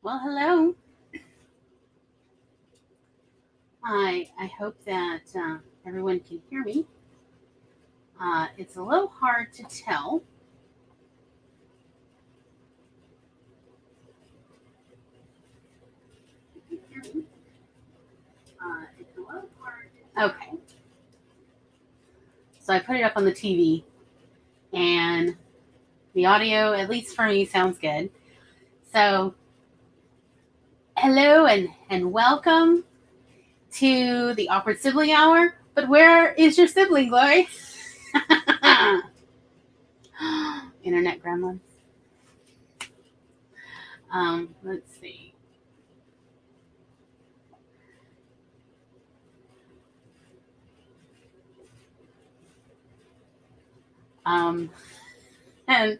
Well, hello. I hope that everyone can hear me. It's a little hard to tell. Can you hear me? It's a little hard. Okay, so I put it up on the TV, and the audio, at least for me, sounds good. So, hello and welcome to the Awkward Sibling Hour. But where is your sibling, Glory? Internet gremlins. Let's see. Um, and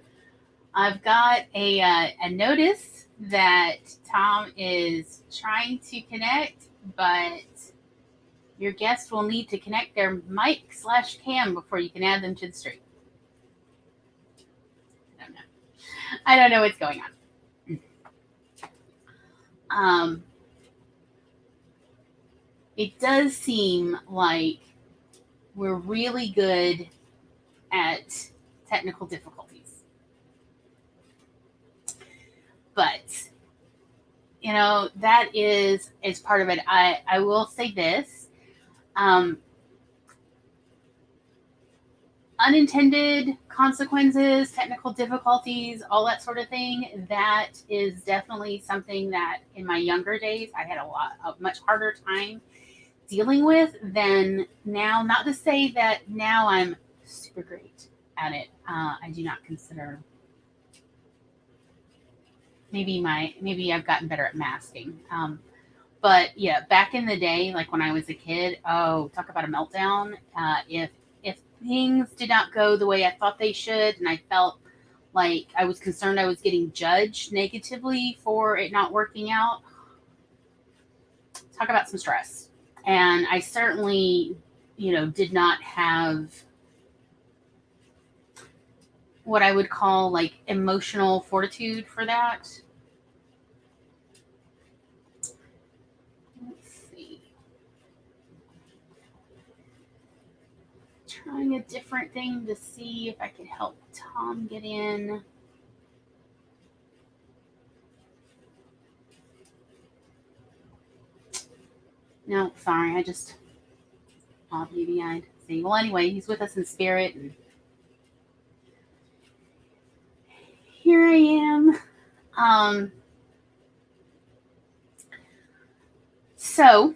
I've got a notice that Tom is trying to connect, but your guest will need to connect their mic/cam before you can add them to the stream. I don't know. I don't know what's going on. It does seem like we're really good at technical difficulties. But, that is part of it. I will say this. Unintended consequences, technical difficulties, all that sort of thing, that is definitely something that in my younger days I had a much harder time dealing with than now. Not to say that now I'm super great at it. I do not consider. Maybe I've gotten better at masking. But yeah, back in the day, like when I was a kid, oh, talk about a meltdown. If things did not go the way I thought they should, and I felt like I was concerned I was getting judged negatively for it not working out, talk about some stress. And I certainly, did not have what I would call like emotional fortitude for that. Let's see. Trying a different thing to see if I could help Tom get in. No, sorry, I just maybe I'd see. Well, anyway, he's with us in spirit, and here I am. So,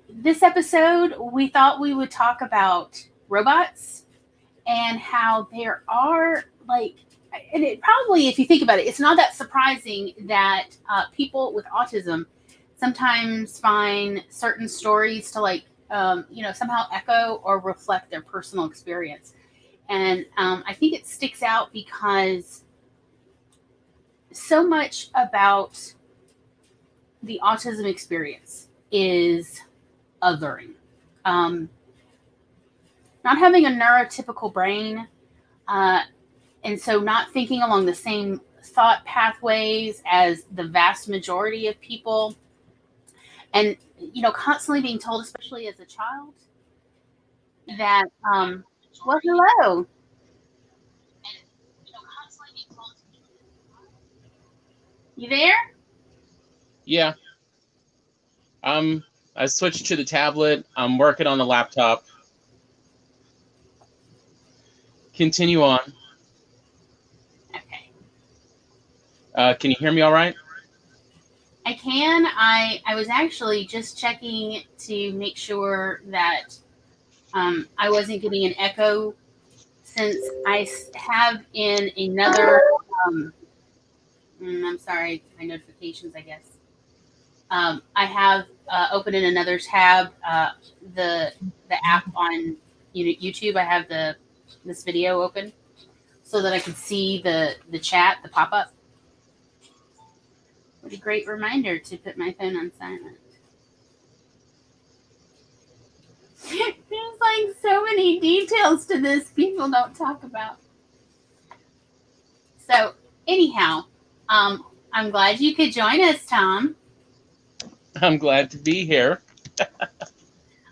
this episode, we thought we would talk about robots and how there are and it probably, if you think about it, it's not that surprising that people with autism sometimes find certain stories to somehow echo or reflect their personal experience. And I think it sticks out because so much about the autism experience is othering. Not having a neurotypical brain, and so not thinking along the same thought pathways as the vast majority of people, and constantly being told, especially as a child, that well, hello. You there? Yeah. I switched to the tablet. I'm working on the laptop. Continue on. Okay. Can you hear me all right? I can. I was actually just checking to make sure that I wasn't getting an echo, since I have in another. I'm sorry, my notifications, I guess. I have open in another tab the app on YouTube. I have this video open so that I can see the chat, the pop up. What a great reminder to put my phone on silent. There's like so many details to this people don't talk about. So Anyhow, I'm glad you could join us, Tom. I'm glad to be here.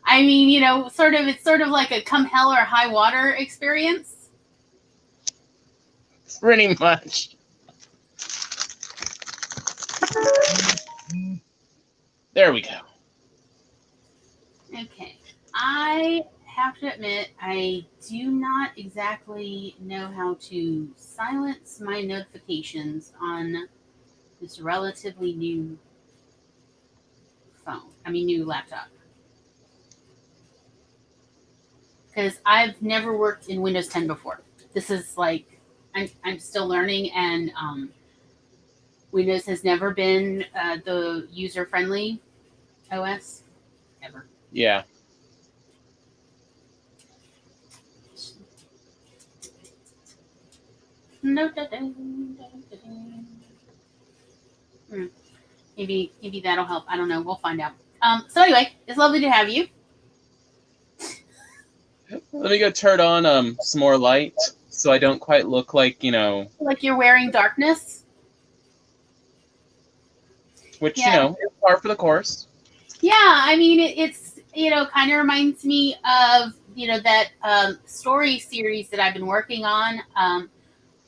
I mean, it's sort of like a come hell or high water experience. Pretty much. There we go. Okay. I have to admit, I do not exactly know how to silence my notifications on this relatively new new laptop. Because I've never worked in Windows 10 before. This is like, I'm still learning, and Windows has never been the user-friendly OS, ever. Yeah. Maybe that'll help. I don't know. We'll find out. So anyway, it's lovely to have you. Let me go turn on some more light so I don't quite look like, Like you're wearing darkness. which, Yeah. is par for the course. Yeah, I mean, it's, kind of reminds me of, that story series that I've been working on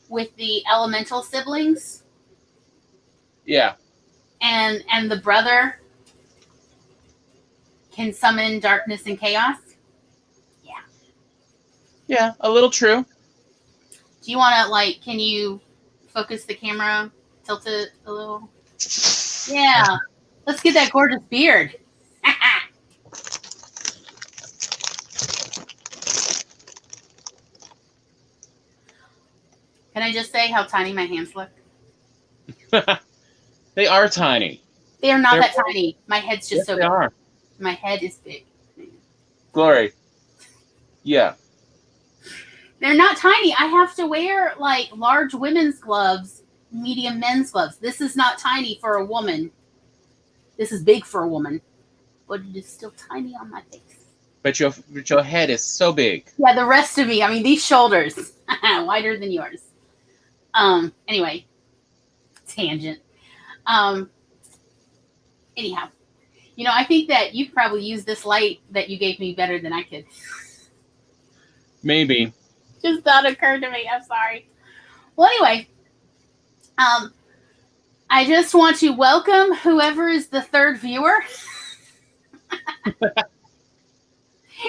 with the elemental siblings. Yeah. And the brother can summon darkness and chaos. Yeah. Yeah, a little true. Do you want to, can you focus the camera, tilt it a little? Yeah. Let's get that gorgeous beard. Can I just say how tiny my hands look? They are tiny. They are not that tiny. My head's just so They big. are. My head is big. Glory. Yeah. They're not tiny. I have to wear large women's gloves, medium men's gloves. This is not tiny for a woman. This is big for a woman, but it is still tiny on my face. But your head is so big. Yeah, the rest of me. I mean, these shoulders wider than yours. Anyway, tangent. Anyhow, I think that you probably use this light that you gave me better than I could. Maybe. Just thought occurred to me. I'm sorry. Well, anyway, I just want to welcome whoever is the third viewer.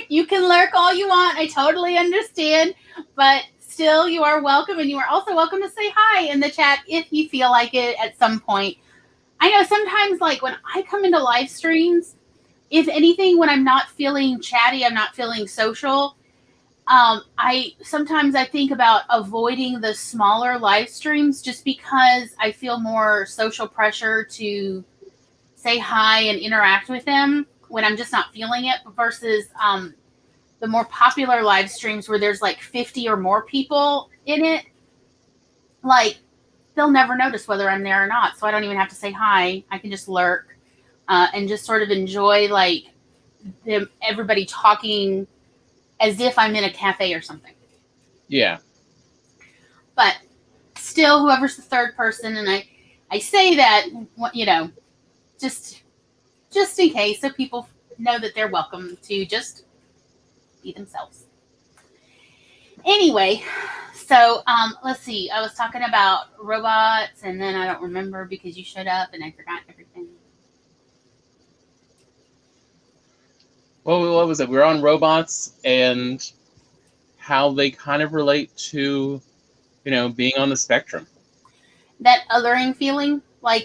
You can lurk all you want. I totally understand, but still, you are welcome, and you are also welcome to say hi in the chat if you feel like it at some point. I know sometimes, when I come into live streams, if anything, when I'm not feeling chatty, I'm not feeling social, I think about avoiding the smaller live streams just because I feel more social pressure to say hi and interact with them when I'm just not feeling it versus the more popular live streams where there's 50 or more people in it. They'll never notice whether I'm there or not. So I don't even have to say hi. I can just lurk and just sort of enjoy everybody talking as if I'm in a cafe or something. Yeah. But still, whoever's the third person, and I say that, just in case, so people know that they're welcome to just be themselves. Anyway, so let's see. I was talking about robots, and then I don't remember because you showed up, and I forgot everything. Well, what was it? We were on robots and how they kind of relate to, being on the spectrum. That othering feeling,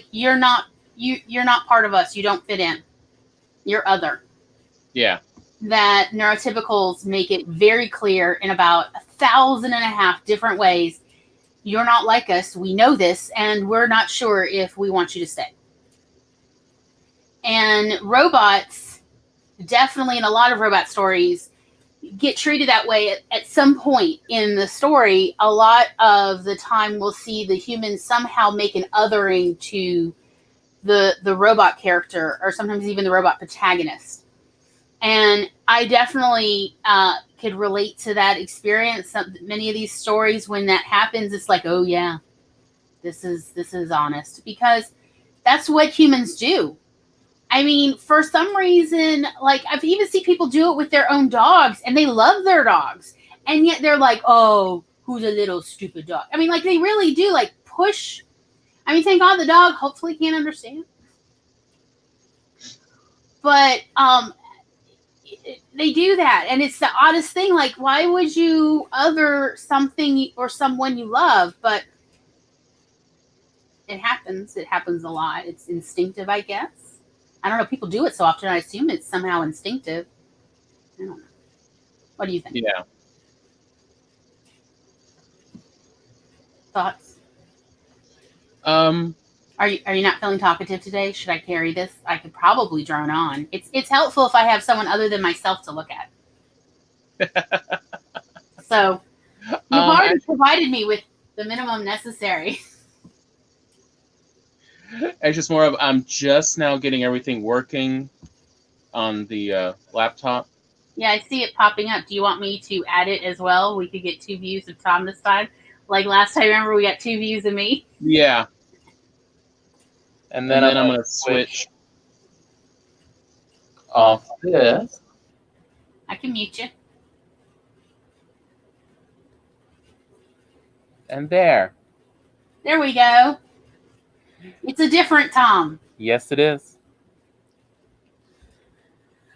you're not part of us. You don't fit in. You're other. Yeah. That neurotypicals make it very clear in about 1,500 different ways. You're not like us. We know this, and we're not sure if we want you to stay. And robots, definitely in a lot of robot stories, get treated that way at some point in the story. A lot of the time we'll see the humans somehow make an othering to the robot character, or sometimes even the robot protagonist. And I definitely could relate to that experience. Many of these stories, when that happens, it's like, oh yeah, This is honest, because that's what humans do. I mean, for some reason, like I've even seen people do it with their own dogs, and they love their dogs, and yet they're like, "Oh, who's a little stupid dog?" I mean, like they really do like push. I mean, thank God the dog hopefully can't understand, but they do that, and it's the oddest thing. Like, why would you other something or someone you love? But it happens. It happens a lot. It's instinctive, I guess. I don't know. People do it so often. I assume it's somehow instinctive. I don't know. What do you think? Yeah. Thoughts? Are you not feeling talkative today? Should I carry this? I could probably drone on. It's helpful if I have someone other than myself to look at. So you've already provided me with the minimum necessary. It's just more of I'm just now getting everything working on the laptop. Yeah, I see it popping up. Do you want me to add it as well? We could get 2 views of Tom this time. Like last time, remember we got 2 views of me? Yeah. And then I'm going to switch off this. I can mute you. And there. There we go. It's a different Tom. Yes, it is.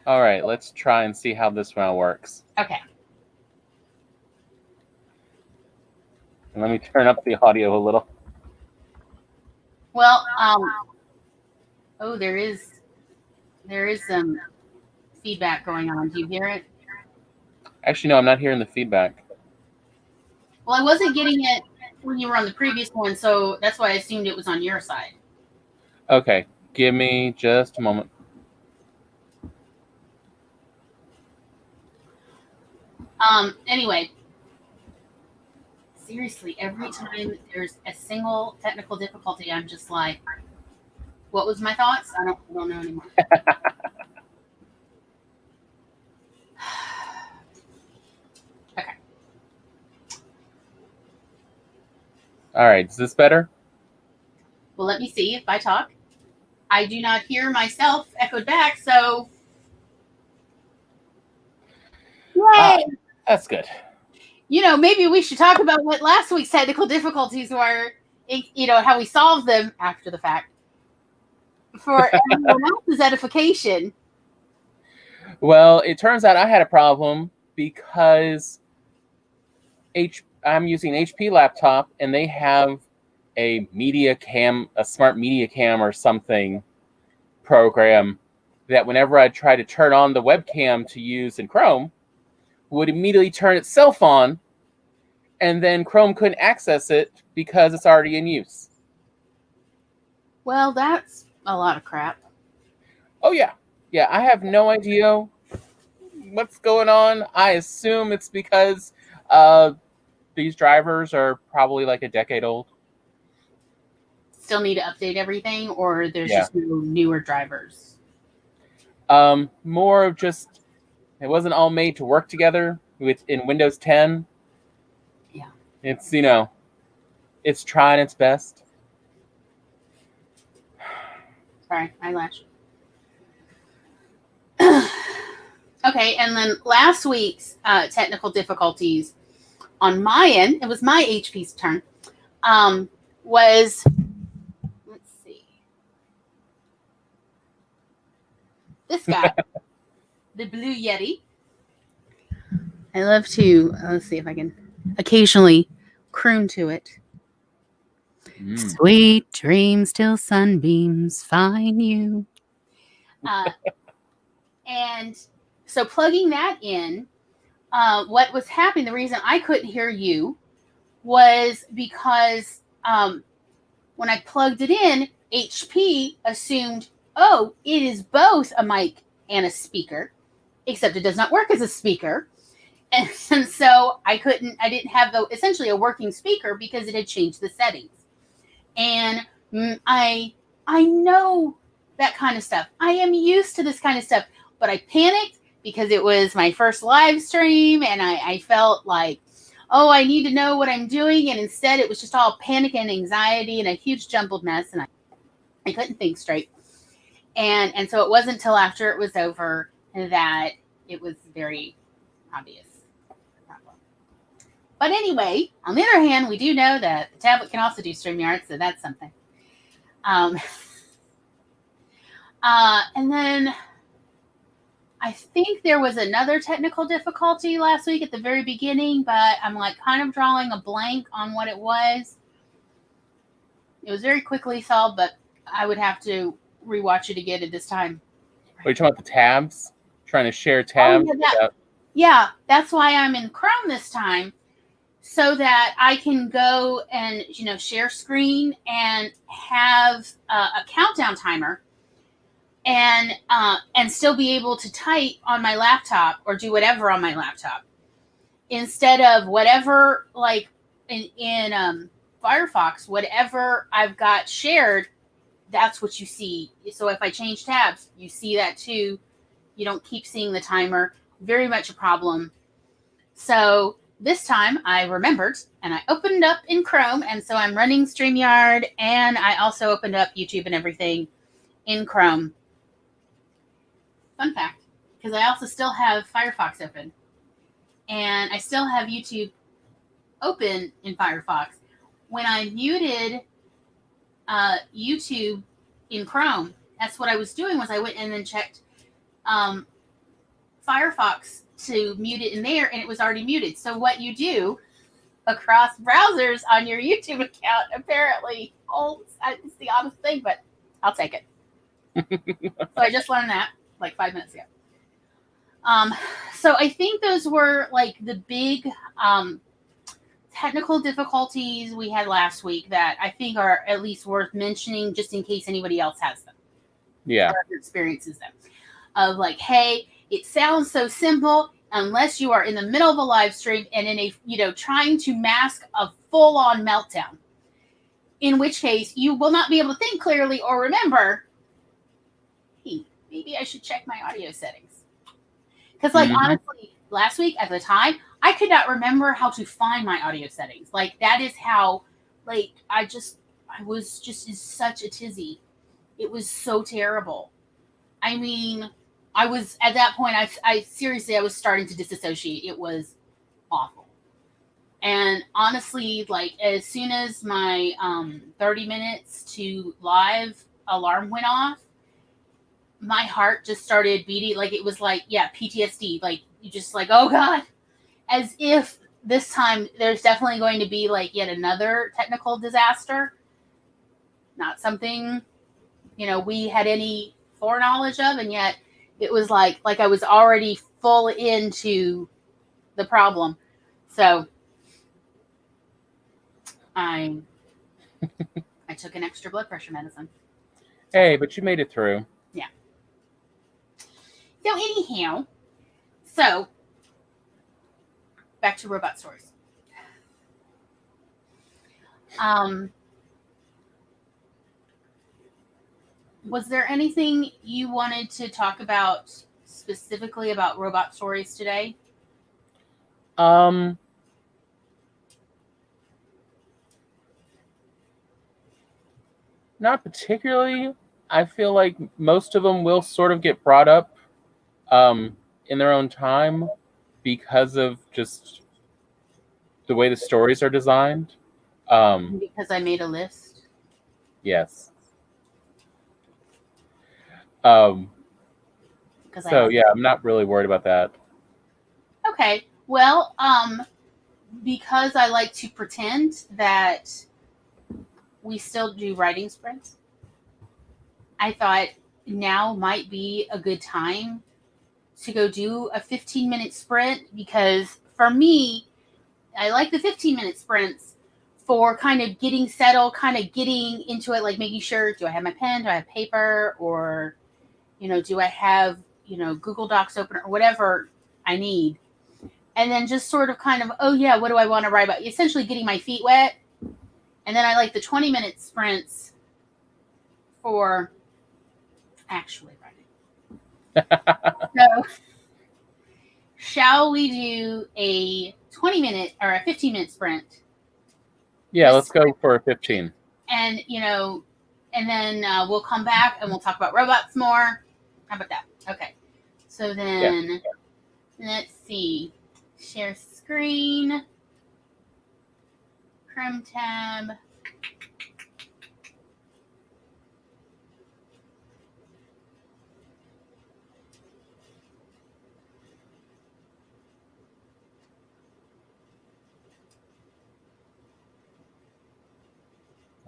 All right, let's try and see how this round works. Okay. And let me turn up the audio a little. Well, oh, there is some feedback going on. Do you hear it? Actually, no, I'm not hearing the feedback. Well, I wasn't getting it when you were on the previous one, so that's why I assumed it was on your side. Okay, give me just a moment. Anyway, seriously, every time there's a single technical difficulty, I'm just like, what was my thoughts? I don't know anymore. Okay. All right, is this better? Well, let me see if I talk. I do not hear myself echoed back, so yay! That's good. You know, maybe we should talk about what last week's technical difficulties were, you know, how we solved them after the fact for everyone else's edification. Well, it turns out I had a problem because I'm using an HP laptop, and they have a smart media cam or something program that whenever I try to turn on the webcam to use in Chrome, would immediately turn itself on, and then Chrome couldn't access it because it's already in use. Well, that's a lot of crap. Oh, yeah. Yeah, I have no idea what's going on. I assume it's because these drivers are probably like a decade old. Still need to update everything, or there's just no newer drivers? More of just, it wasn't all made to work together in Windows 10. Yeah. It's, you know, it's trying its best. Sorry, eyelash. Okay, and then last week's technical difficulties on my end, it was my HP's turn, was, let's see, this guy, the Blue Yeti. I love to, let's see if I can occasionally croon to it. Sweet dreams till sunbeams find you. And so plugging that in, what was happening, the reason I couldn't hear you was because when I plugged it in, HP assumed, oh, it is both a mic and a speaker, except it does not work as a speaker. And so I didn't have essentially a working speaker because it had changed the settings. And I know that kind of stuff. I am used to this kind of stuff, but I panicked because it was my first live stream, and I felt like, oh, I need to know what I'm doing. And instead it was just all panic and anxiety and a huge jumbled mess. And I couldn't think straight. And so it wasn't until after it was over that it was very obvious. But anyway, on the other hand, we do know that the tablet can also do StreamYard, so that's something. And then I think there was another technical difficulty last week at the very beginning, but I'm like kind of drawing a blank on what it was. It was very quickly solved, but I would have to rewatch it again at this time. Are you talking about the tabs? Trying to share tabs? Yeah, that's why I'm in Chrome this time, so that I can go and share screen and have a countdown timer, and still be able to type on my laptop or do whatever on my laptop, instead of whatever, like in Firefox, whatever I've got shared, that's what you see. So if I change tabs, you see that too. You don't keep seeing the timer. Very much a problem. So this time I remembered and I opened up in Chrome, and so I'm running StreamYard, and I also opened up YouTube and everything in Chrome. Fun fact, because I also still have Firefox open, and I still have YouTube open in Firefox. When I muted YouTube in Chrome, that's what I was doing, was I went and then checked Firefox to mute it in there, and it was already muted. So what you do across browsers on your YouTube account apparently holds. It's the oddest thing, but I'll take it. So I just learned that like 5 minutes ago. So I think those were like the big technical difficulties we had last week that I think are at least worth mentioning, just in case anybody else has them. Yeah. Or experiences them. Of like, hey, it sounds so simple unless you are in the middle of a live stream and in a, trying to mask a full-on meltdown. In which case, you will not be able to think clearly or remember, hey, maybe I should check my audio settings. Because, honestly, last week at the time, I could not remember how to find my audio settings. Like, that is how, I was just in such a tizzy. It was so terrible. I mean, I was, at that point, I seriously, I was starting to disassociate. It was awful. And honestly, as soon as my 30 minutes to live alarm went off, my heart just started beating. It was PTSD. You just oh God. As if this time there's definitely going to be yet another technical disaster. Not something, we had any foreknowledge of, and yet it was like I was already full into the problem. So I took an extra blood pressure medicine. Hey, but you made it through. Yeah. So anyhow, so back to robot stories. Was there anything you wanted to talk about specifically about robot stories today? Not particularly. I feel like most of them will sort of get brought up in their own time because of just the way the stories are designed. Because I made a list? Yes. Yeah, I'm not really worried about that. Okay. Well, because I like to pretend that we still do writing sprints, I thought now might be a good time to go do a 15-minute sprint, because for me, I like the 15-minute sprints for kind of getting settled, kind of getting into it, making sure, do I have my pen, do I have paper, or, do I have, Google Docs open, or whatever I need. And then just sort of kind of, oh yeah, what do I want to write about? Essentially getting my feet wet. And then I like the 20-minute sprints for actually writing. So, shall we do a 20-minute or a 15-minute sprint. Yeah, let's go for a 15. And and then we'll come back and we'll talk about robots more. How about that? Okay. So then let's see. Share screen. Chrome tab.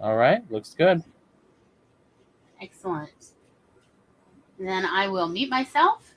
All right, looks good. Excellent. And then I will mute myself.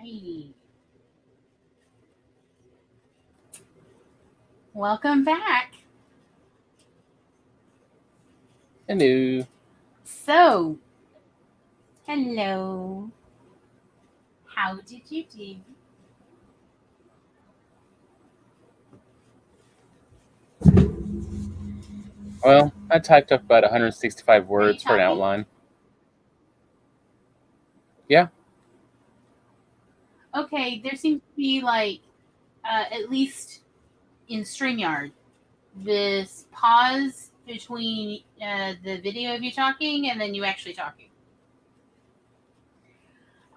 right. Welcome back. Hello. So, hello. How did you do? Well, I typed up about 165 words for an talking? outline. Yeah. Okay, there seems to be like, at least in StreamYard, this pause between the video of you talking and then you actually talking.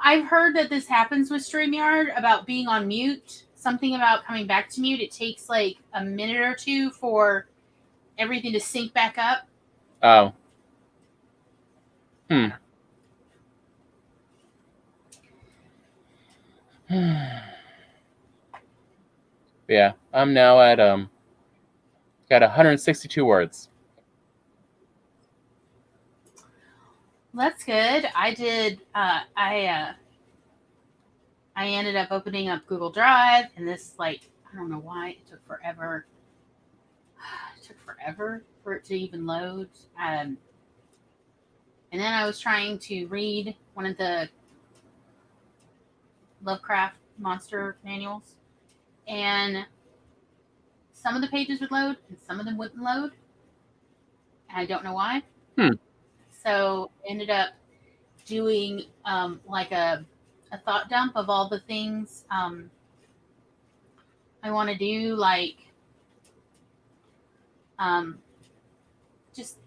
I've heard that this happens with StreamYard about being on mute, something about coming back to mute. It takes like a minute or two for everything to sync back up. Oh. Yeah, I'm now at got 162 words. That's good. I did. I ended up opening up Google Drive, and this I don't know why it took forever. It took forever for it to even load. And then I was trying to read one of the Lovecraft monster manuals, and some of the pages would load, and some of them wouldn't load. And I don't know why. So I ended up doing like a thought dump of all the things I want to do, like just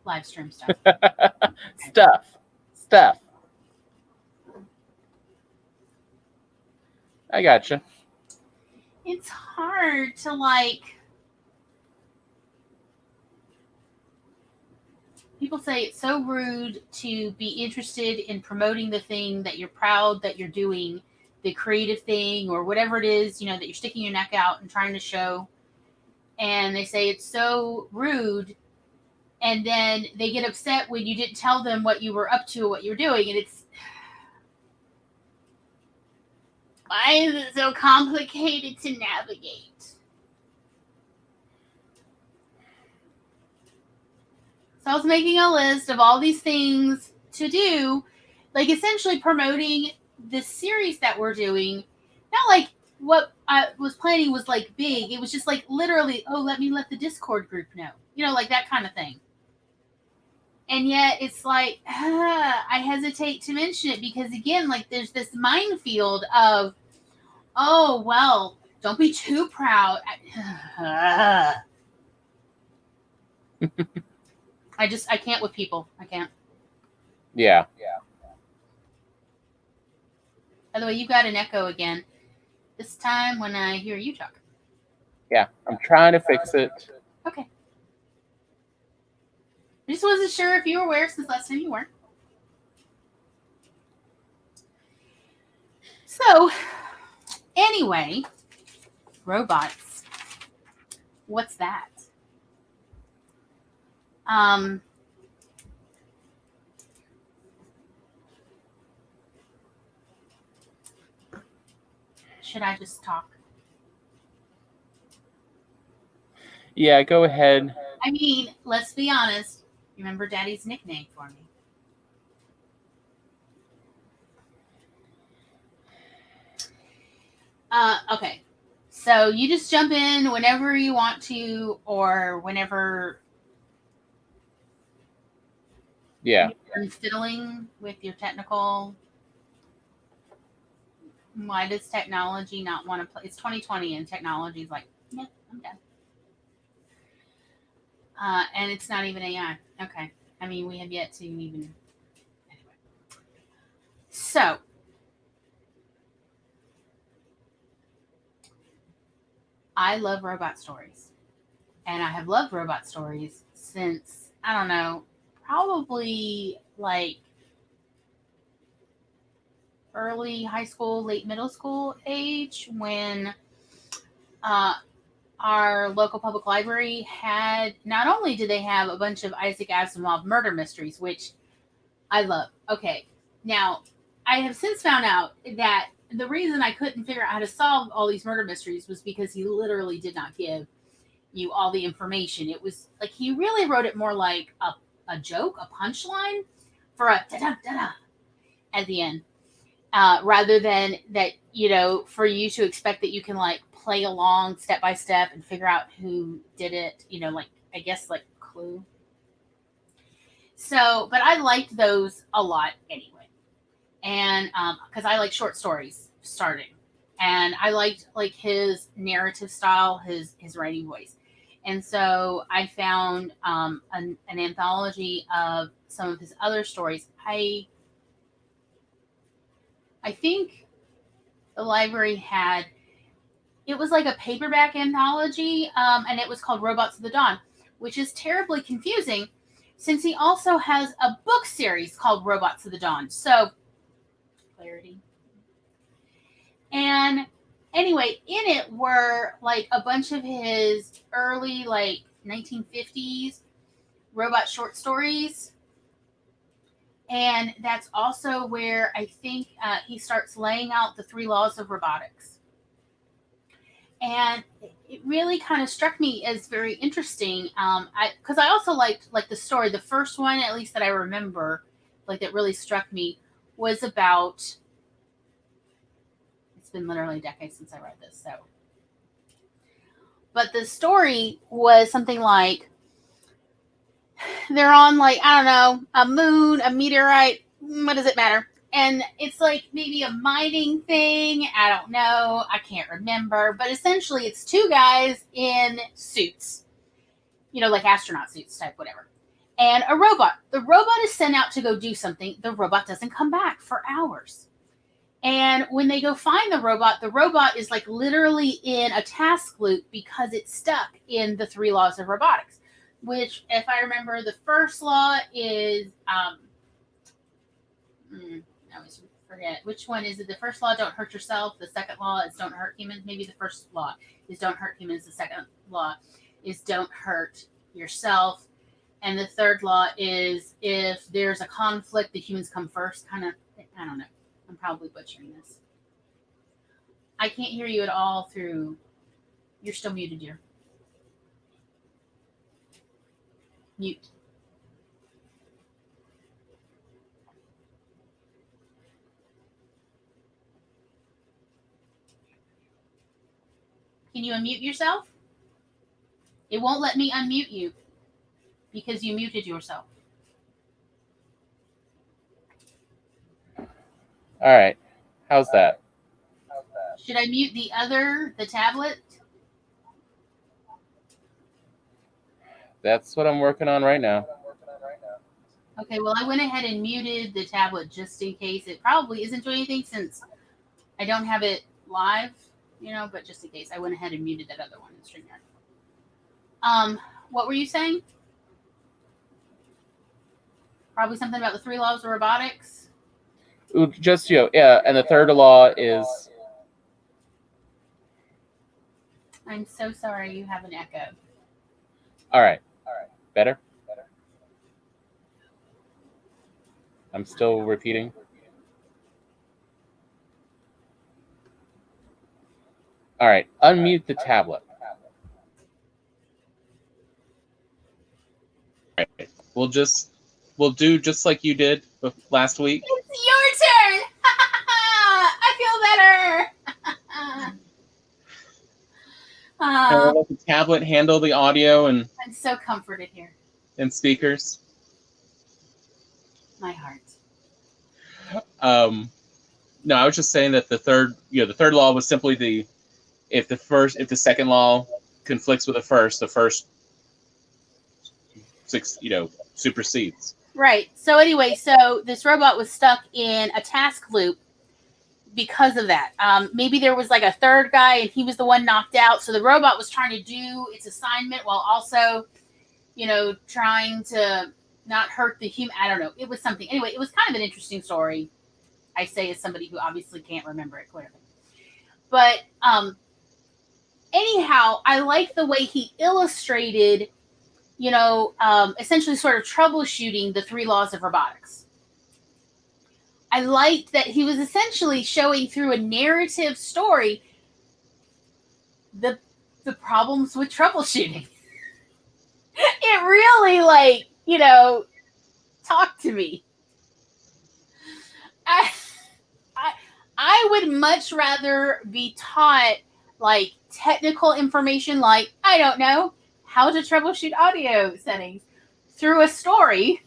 live stream stuff. Stuff. I gotcha. It's hard to people say it's so rude to be interested in promoting the thing that you're proud that you're doing, the creative thing or whatever it is, that you're sticking your neck out and trying to show. And they say it's so rude. And then they get upset when you didn't tell them what you were up to or what you were doing. And it's, why is it so complicated to navigate? So I was making a list of all these things to do, like essentially promoting this series that we're doing. Not like what I was planning was like big. It was just like literally, oh, let the Discord group know. Like that kind of thing. And yet it's like, I hesitate to mention it because, again, like there's this minefield of, oh, well, don't be too proud. I can't with people. I can't. Yeah. By the way, you got an echo again. This time when I hear you talk. Yeah, I'm trying to fix it. Okay. I just wasn't sure if you were aware since last time you weren't. So, anyway, robots. What's that? Should I just talk? Yeah, go ahead. I mean, let's be honest. Remember Daddy's nickname for me? Okay. So you just jump in whenever you want to or whenever you're fiddling with your technical. Why does technology not want to play? It's 2020 and technology's like, yeah, I'm done. And it's not even AI. Okay. I mean, we have yet to even. Anyway. So, I love robot stories. And I have loved robot stories since, I don't know, probably like early high school, late middle school age when our local public library had, not only did they have a bunch of Isaac Asimov murder mysteries, which I love. Okay. Now, I have since found out that the reason I couldn't figure out how to solve all these murder mysteries was because he literally did not give you all the information. It was like he really wrote it more like a joke, a punchline for a da da da da at the end, rather than that, for you to expect that you can like play along step by step and figure out who did it, like I guess like Clue. So, but I liked those a lot anyway. And because I like short stories starting, and I liked like his narrative style, his writing voice, and so I found an anthology of some of his other stories. I think the library had, it was like a paperback anthology, and it was called Robots of the Dawn, which is terribly confusing since he also has a book series called Robots of the Dawn. So clarity. And anyway, in it were like a bunch of his early like 1950s robot short stories. And that's also where I think he starts laying out the 3 laws of robotics. And it really kind of struck me as very interesting, because I also liked like the story. The first one, at least that I remember, like that really struck me, was about, it's been literally decades since I read this, so. But the story was something like, they're on like, I don't know, a moon, a meteorite, what does it matter? And it's like maybe a mining thing, I don't know, I can't remember, but essentially it's 2 guys in suits, like astronaut suits type, whatever, and a robot. The robot is sent out to go do something. The robot doesn't come back for hours. And when they go find the robot is like literally in a task loop because it's stuck in the 3 laws of robotics, which, if I remember, the first law is, I always forget. Which one is it? The first law, don't hurt yourself. The second law is don't hurt humans. Maybe the first law is don't hurt humans. The second law is don't hurt yourself. And the third law is if there's a conflict, the humans come first. Kind of, I don't know. I'm probably butchering this. I can't hear you at all through. You're still muted, dear. Mute. Can you unmute yourself? It won't let me unmute you because you muted yourself. All right. How's that? Should I mute the tablet? That's what I'm working on right now. Okay, well, I went ahead and muted the tablet just in case. It probably isn't doing anything since I don't have it live, but just in case, I went ahead and muted that other one in StreamYard. What were you saying? Probably something about the 3 laws of robotics. Just yeah. And the third law is. I'm so sorry you have an echo. All right. Better? I'm still repeating. All right. Unmute the tablet. All right. We'll do just like you did last week. It's your turn. I feel better. We'll let the tablet handle the audio and. I'm so comforted here. And speakers. My heart. No, I was just saying that the third law was simply if the second law conflicts with the first supersedes. Right. So anyway, this robot was stuck in a task loop because of that. Maybe there was like a third guy and he was the one knocked out. So the robot was trying to do its assignment while also, trying to not hurt the human. I don't know. It was something. Anyway, it was kind of an interesting story. I say as somebody who obviously can't remember it clearly. But anyhow, I like the way he illustrated, essentially sort of troubleshooting the 3 laws of robotics. I liked that he was essentially showing through a narrative story the problems with troubleshooting. It really, like, talked to me. I, I would much rather be taught like technical information, like, I don't know, how to troubleshoot audio settings through a story,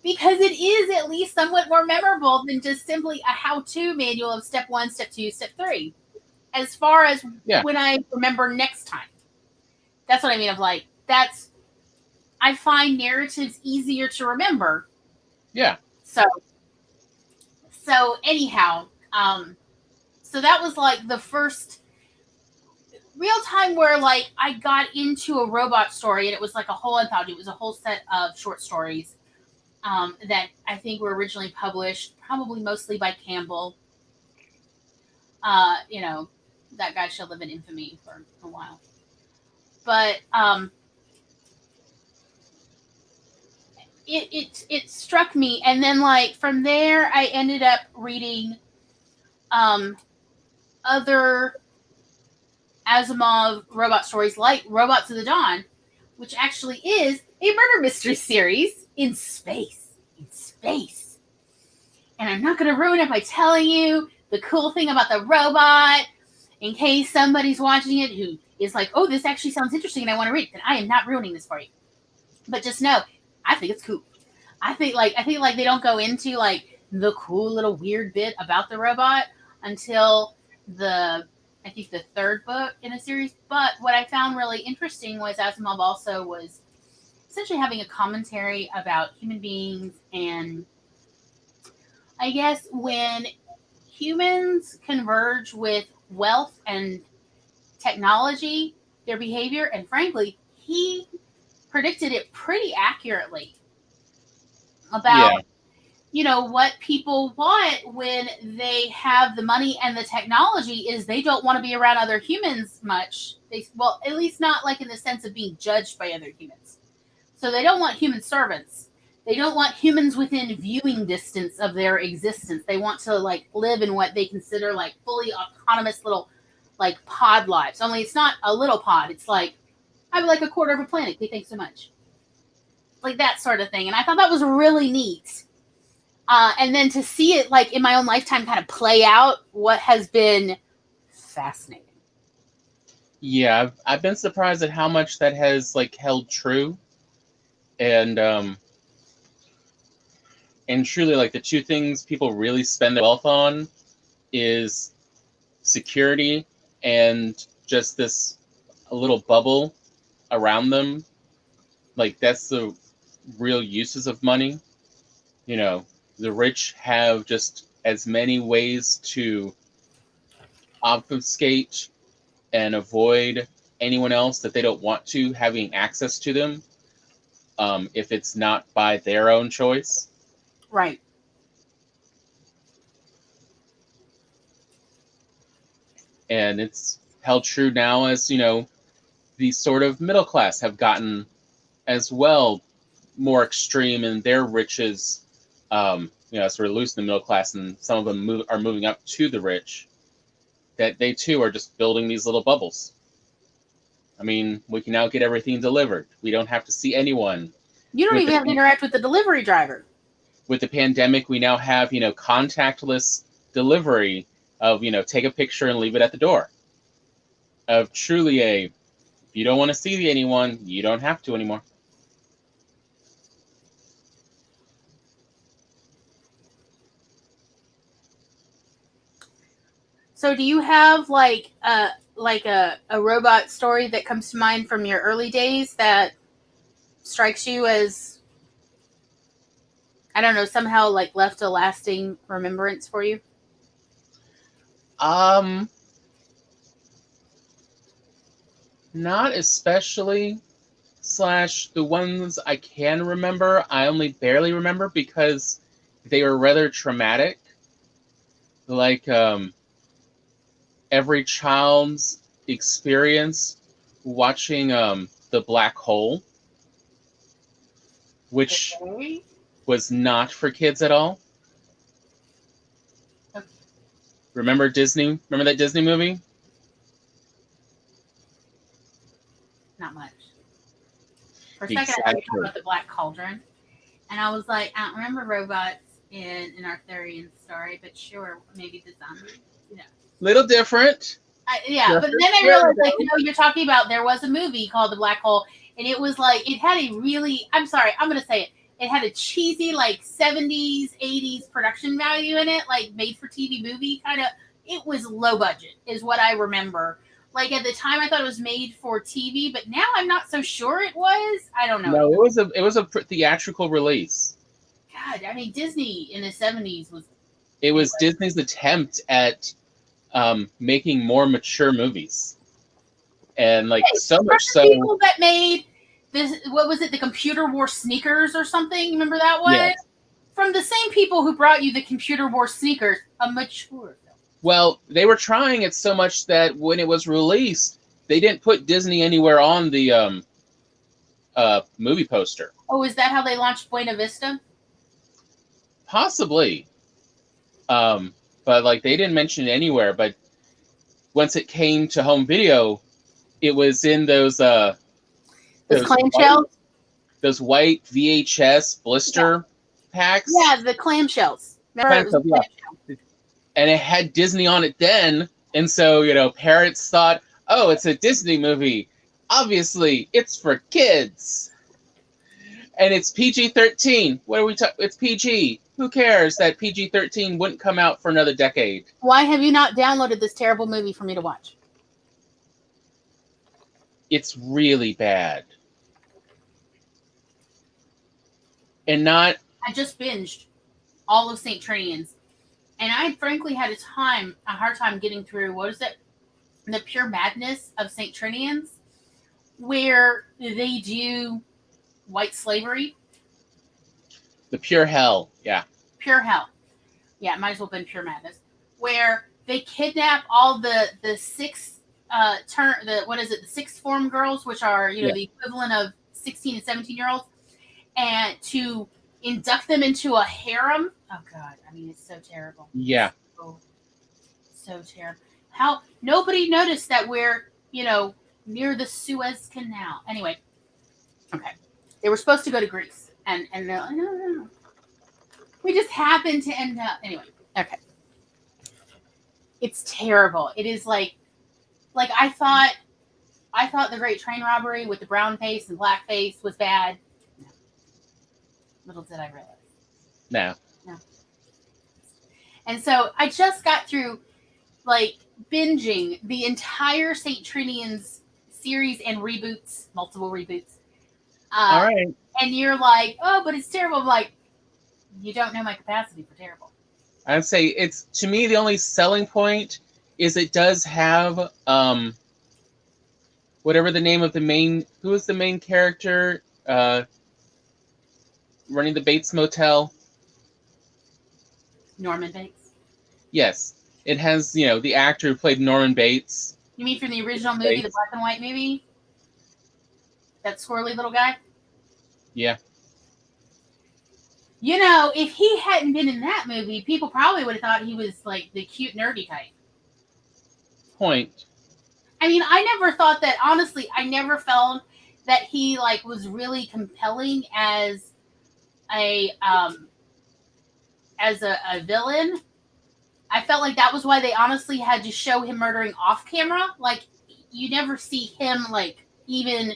because it is at least somewhat more memorable than just simply a how-to manual of step 1, step 2, step 3. As far as when I remember next time. That's what I mean of like, I find narratives easier to remember. Yeah. So anyhow, so that was like the first real time where like I got into a robot story, and it was like a whole anthology. It was a whole set of short stories that I think were originally published, probably mostly by Campbell. That guy shall live in infamy for a while. But it struck me, and then like from there I ended up reading other Asimov robot stories like Robots of the Dawn, which actually is a murder mystery series in space. And I'm not going to ruin it by telling you the cool thing about the robot, in case somebody's watching it who is like, oh, this actually sounds interesting and I want to read it. Then I am not ruining this for you. But just know, I think it's cool. I think like they don't go into like the cool little weird bit about the robot until I think the third book in a series. But what I found really interesting was Asimov also was essentially having a commentary about human beings, and I guess when humans converge with wealth and technology, their behavior, and frankly, he predicted it pretty accurately about what people want when they have the money and the technology is they don't want to be around other humans much. Well, at least not like in the sense of being judged by other humans. So they don't want human servants. They don't want humans within viewing distance of their existence. They want to like live in what they consider like fully autonomous little like pod lives. Only it's not a little pod. It's like, I would like a quarter of a planet. Okay, thanks so much. Like that sort of thing. And I thought that was really neat. And then to see it like in my own lifetime kind of play out, what has been fascinating. Yeah, I've been surprised at how much that has like held true. And truly, like the two things people really spend their wealth on is security and just this a little bubble around them. Like that's the real uses of money. The rich have just as many ways to obfuscate and avoid anyone else that they don't want to having access to them, if it's not by their own choice. Right. And it's held true now as, the sort of middle class have gotten as well more extreme in their riches, sort of loose in the middle class, and some of them are moving up to the rich, that they too are just building these little bubbles. I mean, we can now get everything delivered. We don't have to see anyone. You don't even have to interact with the delivery driver. With the pandemic, we now have, contactless delivery of, take a picture and leave it at the door. Of truly if you don't want to see anyone, you don't have to anymore. So do you have like a robot story that comes to mind from your early days that strikes you as, I don't know, somehow like left a lasting remembrance for you? Not especially. The ones I can remember, I only barely remember because they were rather traumatic. Like every child's experience watching The Black Hole, which was not for kids at all. Remember Disney? Remember that Disney movie? Not much. For a second, I thought you were talking about the Black Cauldron. And I was like, I don't remember robots in an Arthurian story, but sure, maybe the zombies. You know. Little different. Yeah, but then I realized, like, you know, you're talking about, there was a movie called The Black Hole, and it was like, it had a really, I'm sorry, I'm going to say it, it had a cheesy, like, 70s, 80s production value in it, like, made-for-TV movie, kind of. It was low budget, is what I remember. Like, at the time, I thought it was made for TV, but now I'm not so sure it was. I don't know. No, it was a theatrical release. God, I mean, Disney in the 70s was... It was Disney's attempt at making more mature movies. And, like, so much so... people that made this, what was it, the Computer War Sneakers or something? Remember that one? Yes. From the same people who brought you the Computer War Sneakers, a mature film. Well, they were trying it so much that when it was released, they didn't put Disney anywhere on the movie poster. Oh, is that how they launched Buena Vista? Possibly. But, like, they didn't mention it anywhere. But once it came to home video, it was in those clamshells? Those white VHS blister packs. Yeah, the clamshells. Remember, it was clamshell. And it had Disney on it then. And so, you know, parents thought, oh, it's a Disney movie. Obviously, it's for kids. And it's PG-13. What are we talking? It's PG. Who cares that PG-13 wouldn't come out for another decade? Why have you not downloaded this terrible movie for me to watch? It's really bad. And not... I just binged all of St. Trinian's. And I frankly had a hard time getting through, what is it? The Pure Madness of St. Trinian's, where they do white slavery. The Pure Hell, yeah. Pure Hell. Yeah, it might as well have been Pure Madness. Where they kidnap all the sixth form girls, which are, you know, the equivalent of 16 and 17-year-olds, and to induct them into a harem. Oh God, I mean, it's so terrible. Yeah. So terrible. How nobody noticed that we're, you know, near the Suez Canal. Anyway, okay. They were supposed to go to Greece, and they're like, no. We just happened to end up anyway. Okay. It's terrible. It is like I thought the Great Train Robbery with the brown face and black face was bad. No. Little did I realize. No. And so I just got through, like, binging the entire St. Trinian's series and reboots, multiple reboots. All right. And you're like, oh, but it's terrible. I'm like, you don't know my capacity for terrible. I'd say it's, to me, the only selling point is it does have whatever the name of the main, who is the main character running the Bates Motel? Norman Bates. Yes. It has, you know, the actor who played Norman Bates. You mean from the original movie, the black and white movie? That squirrely little guy? Yeah. You know, if he hadn't been in that movie, people probably would have thought he was, like, the cute, nerdy type. Point. I mean, I never thought that, honestly, I never felt that he, like, was really compelling as a villain. I felt like that was why they honestly had to show him murdering off camera. Like, you never see him, like, even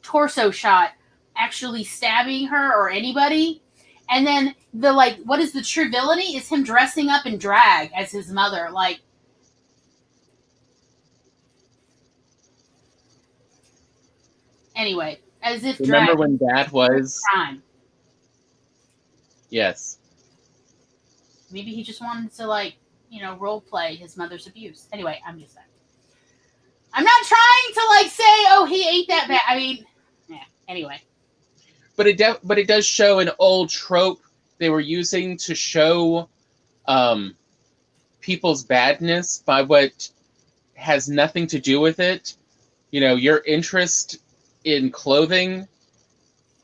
torso shot actually stabbing her or anybody. And then the, like, what is the true villainy is him dressing up in drag as his mother. Like, anyway, as if remember drag when that was crime. Yes. Maybe he just wanted to, like, you know, role play his mother's abuse. Anyway, I'm just saying. I'm not trying to, like, say, oh, he ate that bad. I mean, yeah. Anyway. But it does show an old trope they were using to show people's badness by what has nothing to do with it. You know, your interest in clothing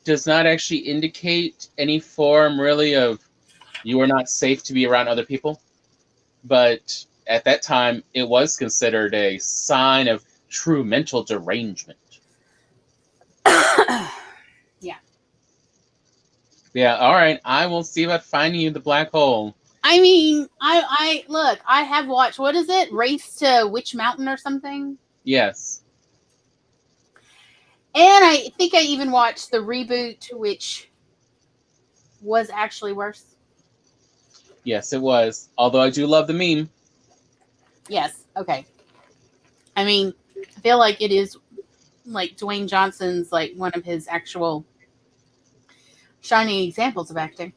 does not actually indicate any form really of you are not safe to be around other people. But at that time, it was considered a sign of true mental derangement. Yeah. Yeah, all right. I will see about finding you the black hole. I mean, I look, I have watched, what is it? Race to Witch Mountain or something? Yes. And I think I even watched the reboot, which was actually worse. Yes, it was. Although I do love the meme. Yes. Okay. I mean, I feel like it is like Dwayne Johnson's like one of his actual shining examples of acting.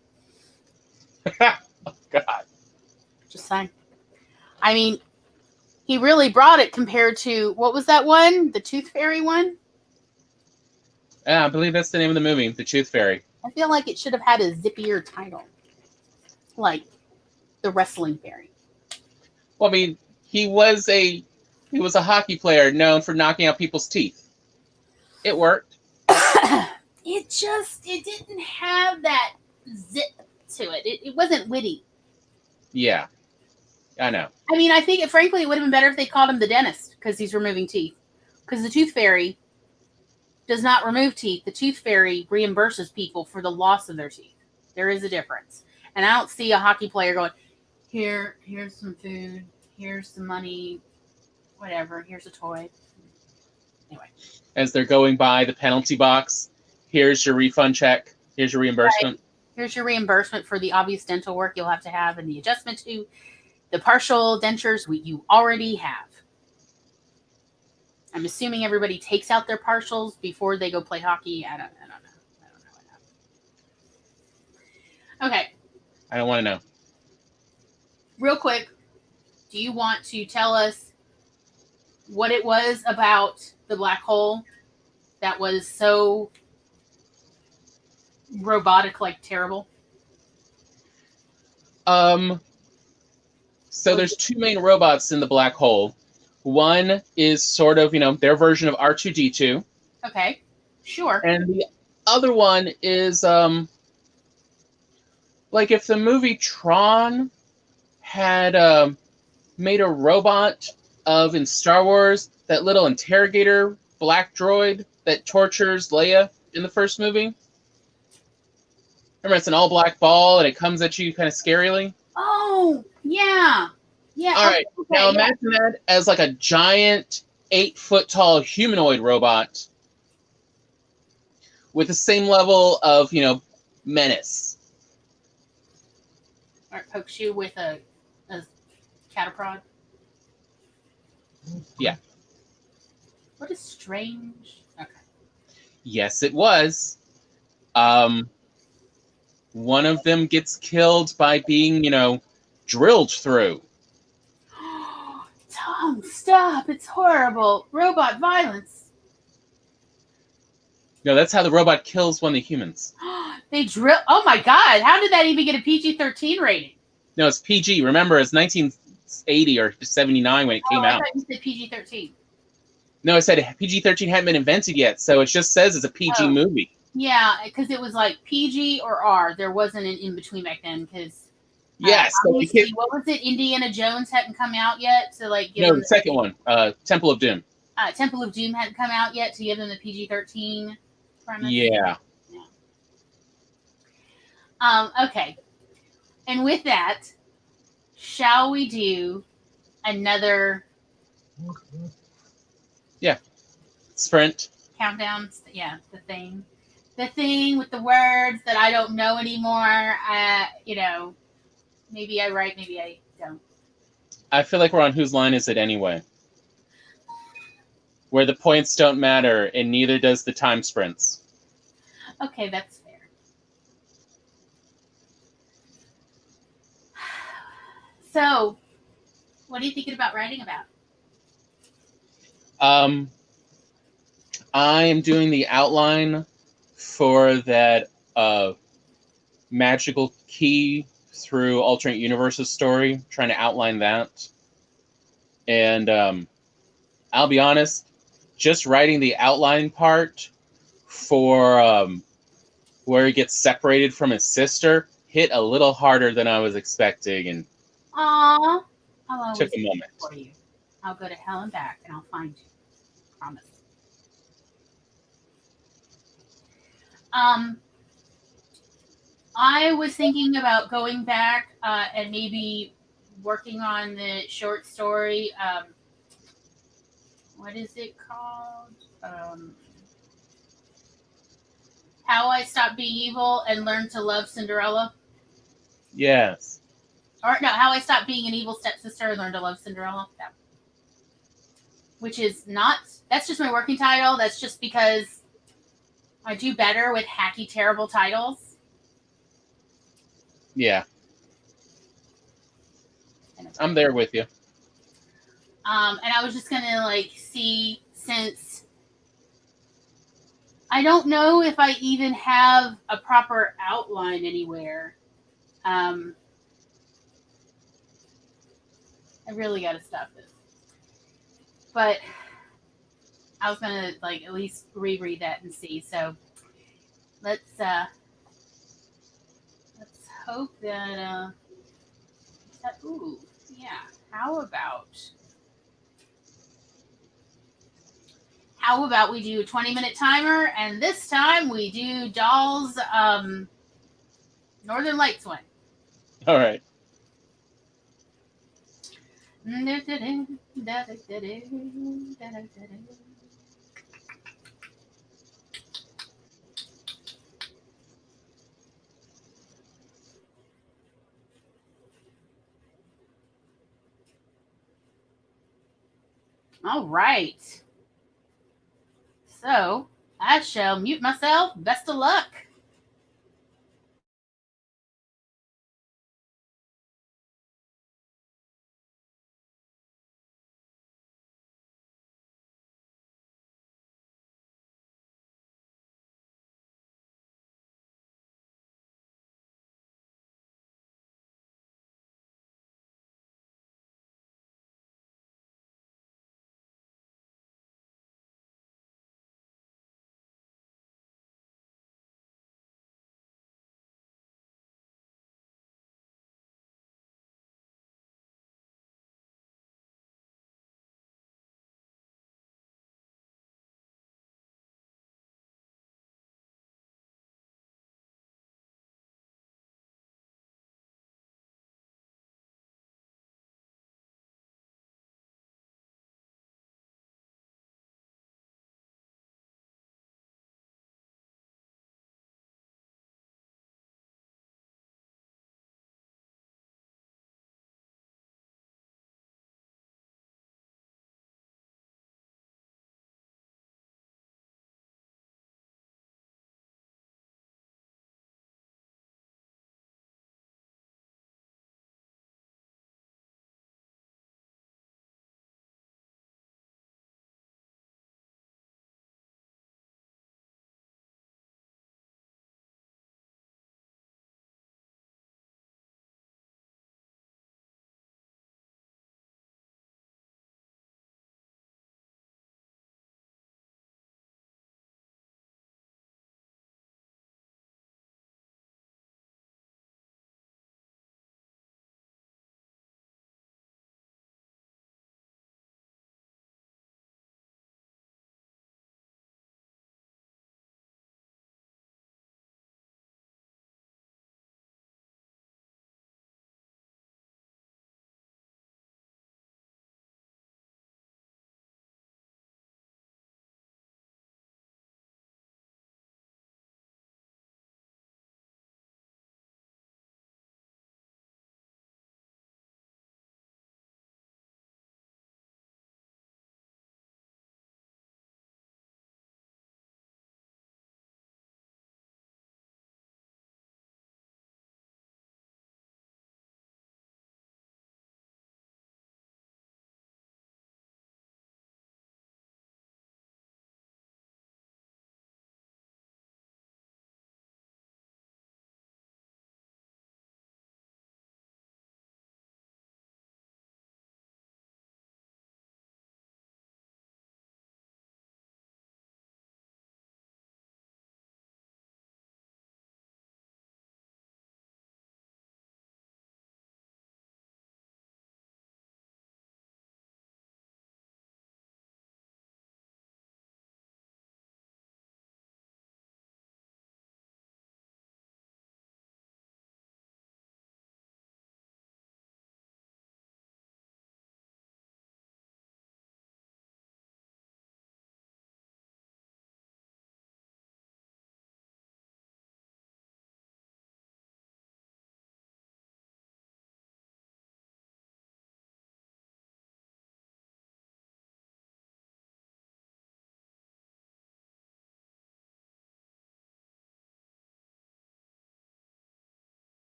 Oh, God. Just saying. I mean, he really brought it compared to, what was that one? The Tooth Fairy one? Yeah, I believe that's the name of the movie, The Tooth Fairy. I feel like it should have had a zippier title. Like the Wrestling Fairy. Well, I mean, he was a hockey player known for knocking out people's teeth. It worked. It didn't have that zip to it. It wasn't witty. Yeah. I know. I mean, I think, frankly, it would have been better if they called him the dentist because he's removing teeth. Because the Tooth Fairy does not remove teeth. The Tooth Fairy reimburses people for the loss of their teeth. There is a difference. And I don't see a hockey player going, here's some food, here's some money, whatever, here's a toy. Anyway. As they're going by the penalty box, here's your refund check, here's your reimbursement. Right. Here's your reimbursement for the obvious dental work you'll have to have and the adjustment to the partial dentures you already have. I'm assuming everybody takes out their partials before they go play hockey. I don't know. Okay. I don't want to know. Real quick, do you want to tell us what it was about the black hole that was so robotic, like terrible? So there's two main robots in the black hole. One is sort of, their version of R2-D2. Okay, sure. And the other one is like if the movie Tron had made a robot of, in Star Wars, that little interrogator black droid that tortures Leia in the first movie. Remember, it's an all-black ball, and it comes at you kind of scarily. Oh, yeah. Yeah. All right. Okay, now imagine that as like a giant 8-foot-tall humanoid robot with the same level of, menace. Or it pokes you with a cataprod. Yeah. What a strange. Okay. Yes, it was. One of them gets killed by being, drilled through. Tom, stop. It's horrible. Robot violence. No, that's how the robot kills one of the humans. They drill. Oh my God. How did that even get a PG-13 rating? No, it's PG. Remember, it's 1980 or 79 when it came out. I thought you said PG-13. No, I said PG-13 hadn't been invented yet, so it just says it's a PG movie. Yeah, because it was like PG or R. There wasn't an in-between back then because... Yes. What was it? Indiana Jones hadn't come out yet to like give them the second one, Temple of Doom. Temple of Doom hadn't come out yet to give them the PG-13 premise. Yeah. Okay. And with that, shall we do another? Yeah. Sprint. Countdown. Yeah, the thing with the words that I don't know anymore. Maybe I write, maybe I don't. I feel like we're on Whose Line Is It Anyway? Where the points don't matter, and neither does the time sprints. Okay, that's fair. So, what are you thinking about writing about? I am doing the outline for that magical key through alternate universes story, trying to outline that. And I'll be honest, just writing the outline part for where he gets separated from his sister hit a little harder than I was expecting. And Aww. I'll Took always a be moment. for you. I'll go to hell and back, and I'll find you. Promise. Um, I was thinking about going back and maybe working on the short story. What is it called? How I Stopped Being Evil and Learned to Love Cinderella. Yes. Or no, How I Stopped Being an Evil Stepsister and Learned to Love Cinderella. Yeah. Which is not, that's just my working title. That's just because I do better with hacky, terrible titles. Yeah. I'm there with you. And I was just gonna like see, since I don't know if I even have a proper outline anywhere. I really gotta stop this. But I was gonna like at least reread that and see. So let's hope that ooh, yeah. How about we do a 20-minute timer, and this time we do Doll's Northern Lights one. All right. All right. So I shall mute myself. Best of luck.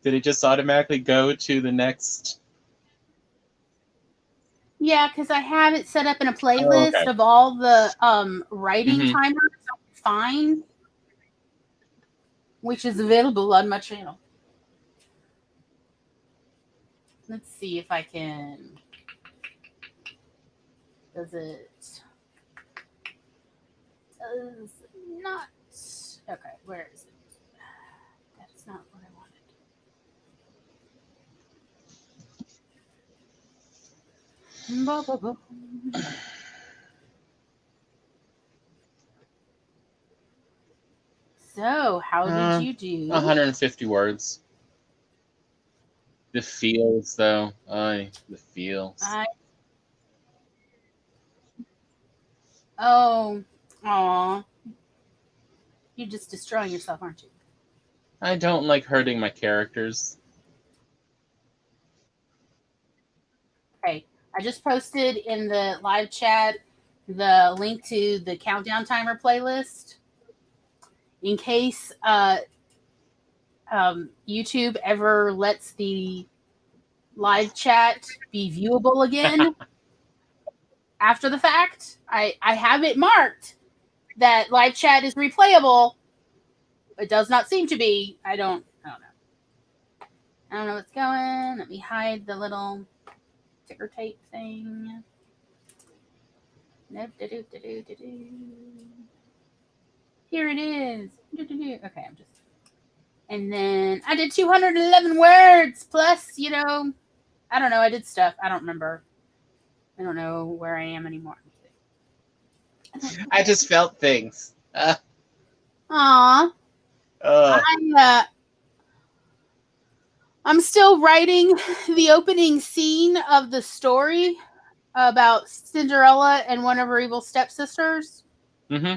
Did it just automatically go to the next? Yeah, because I have it set up in a Oh, playlist okay. of all the writing Mhm. timers I can find, which is available on my channel. Let's see if I can. Does it? Does not. Okay, where is it? That's not what I wanted. So, how did you do? 150 words. The feels, though. The feels. Oh, aw. You're just destroying yourself, aren't you? I don't like hurting my characters. Okay, I just posted in the live chat the link to the countdown timer playlist in case YouTube ever lets the live chat be viewable again after the fact. I have it marked that live chat is replayable. It does not seem to be. I don't know. I don't know what's going. Let me hide the little ticker tape thing. Nope. Here it is. Okay, I'm just. And then I did 211 words plus, I don't know. I did stuff. I don't remember. I don't know where I am anymore. I just felt things. Aw. I'm still writing the opening scene of the story about Cinderella and one of her evil stepsisters. Mm-hmm.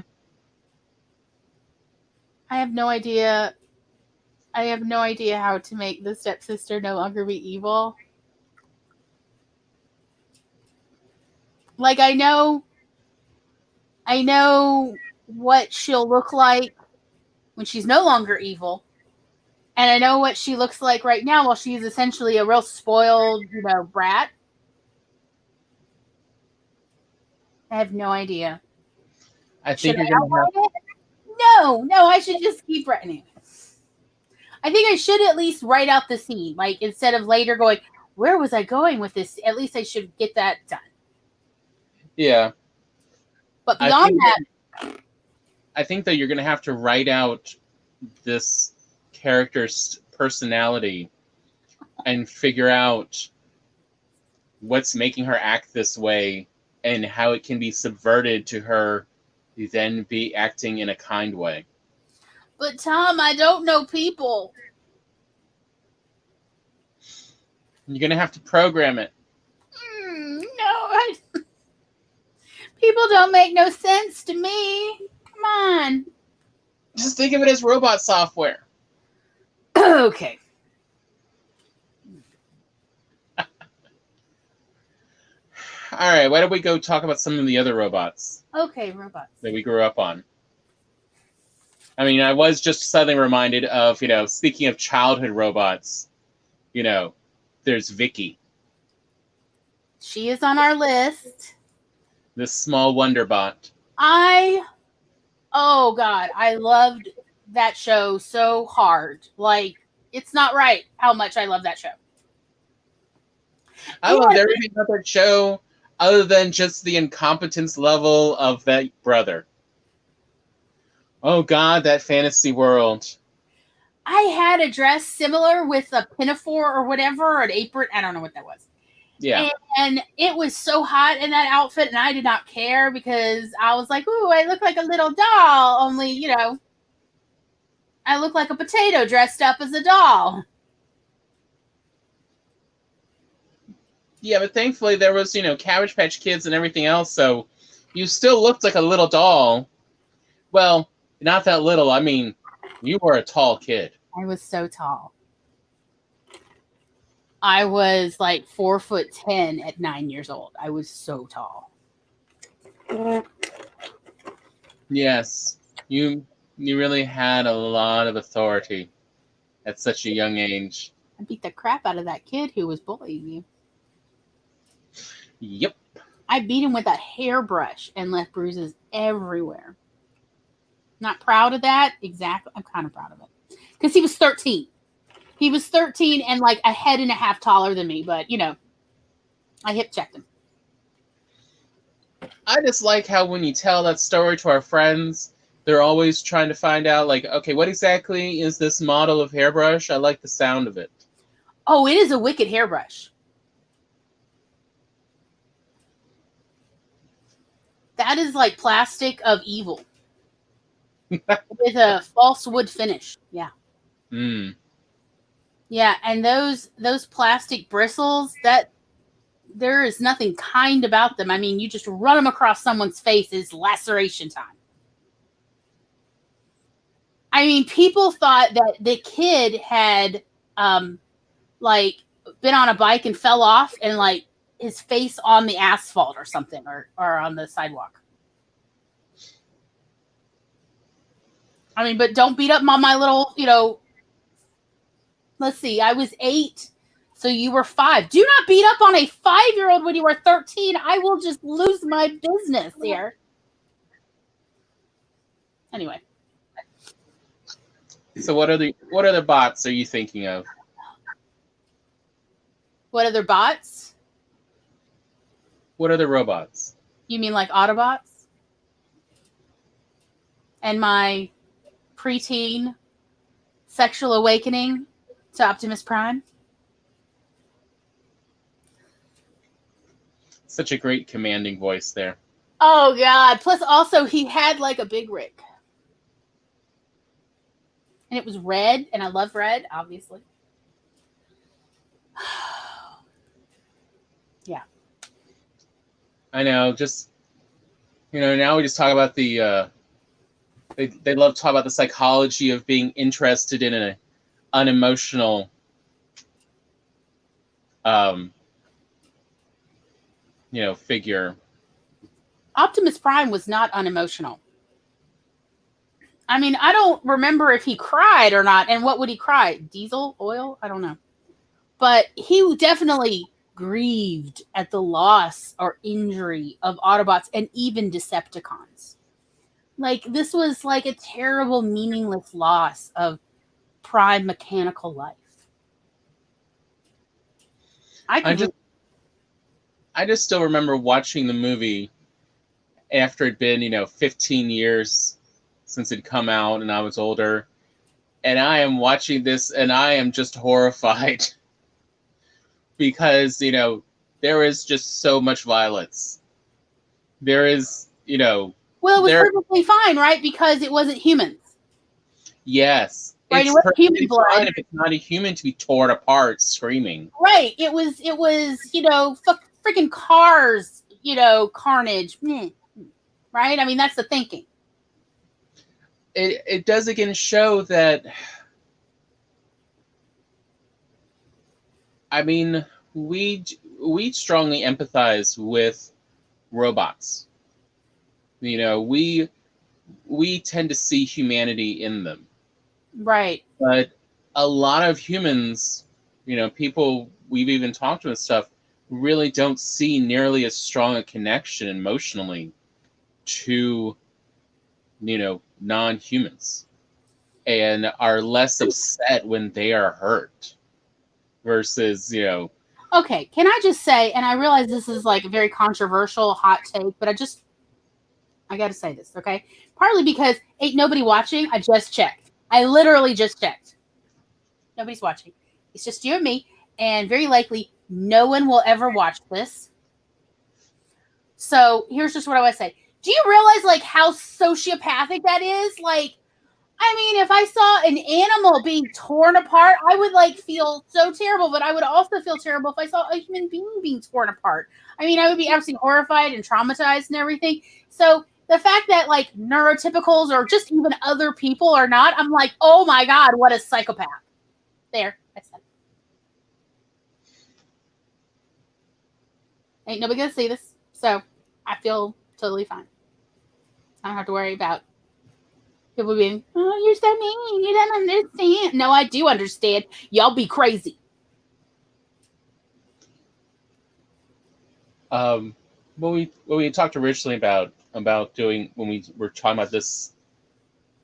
I have no idea how to make the stepsister no longer be evil. Like I know what she'll look like when she's no longer evil. And I know what she looks like right now while she's essentially a real spoiled, brat. I have no idea. I Should think you're I gonna have. outline it? No, I should just keep writing. I think I should at least write out the scene. Like instead of later going, where was I going with this? At least I should get that done. Yeah. But beyond I think that you're gonna have to write out this character's personality and figure out what's making her act this way and how it can be subverted to her then be acting in a kind way. But Tom, I don't know people. You're gonna have to program it. No, people don't make no sense to me. Come on. Just think of it as robot software. Okay. All right, why don't we go talk about some of the other robots Okay, robots. that we grew up on? I mean, I was just suddenly reminded of, speaking of childhood robots, there's Vicky. She is on our list. This small wonder bot. Oh God, I loved that show so hard. Like, it's not right how much I love that show. I loved everything about that show other than just the incompetence level of that brother. Oh God, that fantasy world. I had a dress similar with a pinafore or whatever, or an apron. I don't know what that was. Yeah. And it was so hot in that outfit, and I did not care because I was like, ooh, I look like a little doll, only, I look like a potato dressed up as a doll. Yeah, but thankfully there was, Cabbage Patch Kids and everything else, so you still looked like a little doll. Well, not that little. I mean, you were a tall kid. I was so tall. I was like 4'10" at 9 years old. I was so tall. Yes, you really had a lot of authority at such a young age. I beat the crap out of that kid who was bullying you. Yep. I beat him with a hairbrush and left bruises everywhere. Not proud of that. Exactly. I'm kind of proud of it. Because he was 13. He was 13 and like a head and a half taller than me. But, you know, I hip checked him. I just like how when you tell that story to our friends, they're always trying to find out, like, okay, what exactly is this model of hairbrush? I like the sound of it. Oh, it is a wicked hairbrush. That is like plastic of evil. With a false wood finish. Yeah. Mm. Yeah, and those plastic bristles, that there is nothing kind about them. I mean, you just run them across someone's face, is laceration time. I mean, people thought that the kid had like been on a bike and fell off and like his face on the asphalt or something, or on the sidewalk. I mean, but don't beat up on my little, you know, let's see, I was 8, so you were 5. Do not beat up on a 5-year-old when you are 13. I will just lose my business here. Anyway. So what other bots are you thinking of? What other bots? What other robots? You mean like Autobots? And my preteen sexual awakening to Optimus Prime? Such a great commanding voice there. Oh, God. Plus, also, he had like a big rig. And it was red, and I love red, obviously. Yeah. I know, just, you know, now we just talk about the, they love to talk about the psychology of being interested in an unemotional, you know, figure. Optimus Prime was not unemotional. I mean, I don't remember if he cried or not, and what would he cry? Diesel? Oil? I don't know. But he definitely grieved at the loss or injury of Autobots and even Decepticons. Like, this was like a terrible, meaningless loss of Prime mechanical life. I just still remember watching the movie after it'd been, you know, 15 years since it'd come out and I was older. And I am watching this and I am just horrified because, you know, there is just so much violence. There is, you know. Well, it was perfectly fine, right? Because it wasn't humans. Yes. Right, it's it wasn't human blood. Fine if it's not a human to be torn apart screaming. Right. It was, you know, freaking cars, you know, carnage. Right? I mean, that's the thinking. It does again show that, I mean, we strongly empathize with robots. You know, we tend to see humanity in them. Right. But a lot of humans, you know, people we've even talked to and stuff, really don't see nearly as strong a connection emotionally to, you know, non-humans, and are less upset when they are hurt versus, you know. Okay, can I just say, and I realize this is like a very controversial hot take, but I got to say this, okay? Partly because ain't nobody watching. I just checked. I literally just checked. Nobody's watching. It's just you and me, and very likely no one will ever watch this. So here's just what I want to say. Do you realize like how sociopathic that is? Like, I mean, if I saw an animal being torn apart, I would like feel so terrible, but I would also feel terrible if I saw a human being being torn apart. I mean, I would be absolutely horrified and traumatized and everything. So the fact that like neurotypicals or just even other people are not, I'm like, oh my God, what a psychopath. There, I said. Ain't nobody gonna see this, so I feel totally fine. I don't have to worry about people being, oh, you're so mean, you don't understand. No, I do understand. Y'all be crazy. What we talked originally about doing when we were talking about this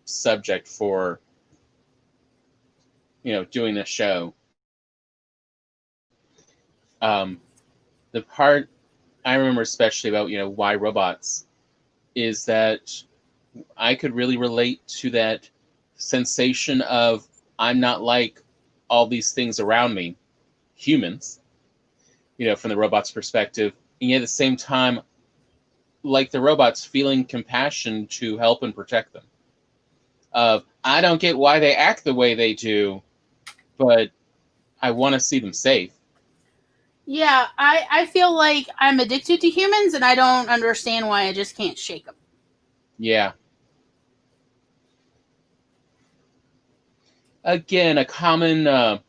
subject for doing this show, the part I remember especially about why robots is that I could really relate to that sensation of I'm not like all these things around me, humans, from the robot's perspective, and yet at the same time, like the robots, feeling compassion to help and protect them. I don't get why they act the way they do, but I want to see them safe. Yeah, I feel like I'm addicted to humans and I don't understand why I just can't shake them. Yeah. Again, a common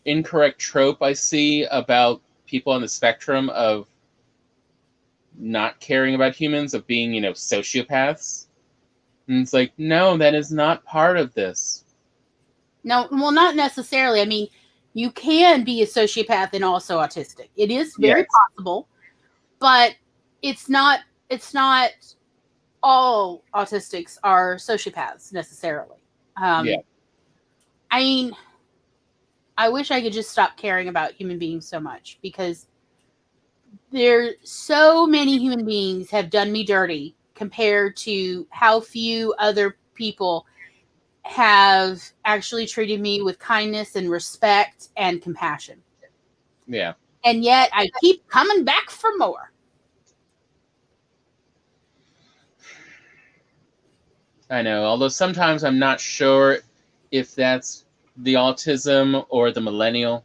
incorrect trope I see about people on the spectrum of not caring about humans, of being, sociopaths. And it's like, no, that is not part of this. No, well, not necessarily. I mean, you can be a sociopath and also autistic. It is very Yes. possible, but it's not. It's not all autistics are sociopaths necessarily. Yeah. I mean, I wish I could just stop caring about human beings so much because there so many human beings have done me dirty compared to how few other people have actually treated me with kindness and respect and compassion. Yeah. And yet I keep coming back for more. I know. Although sometimes I'm not sure if that's the autism or the millennial.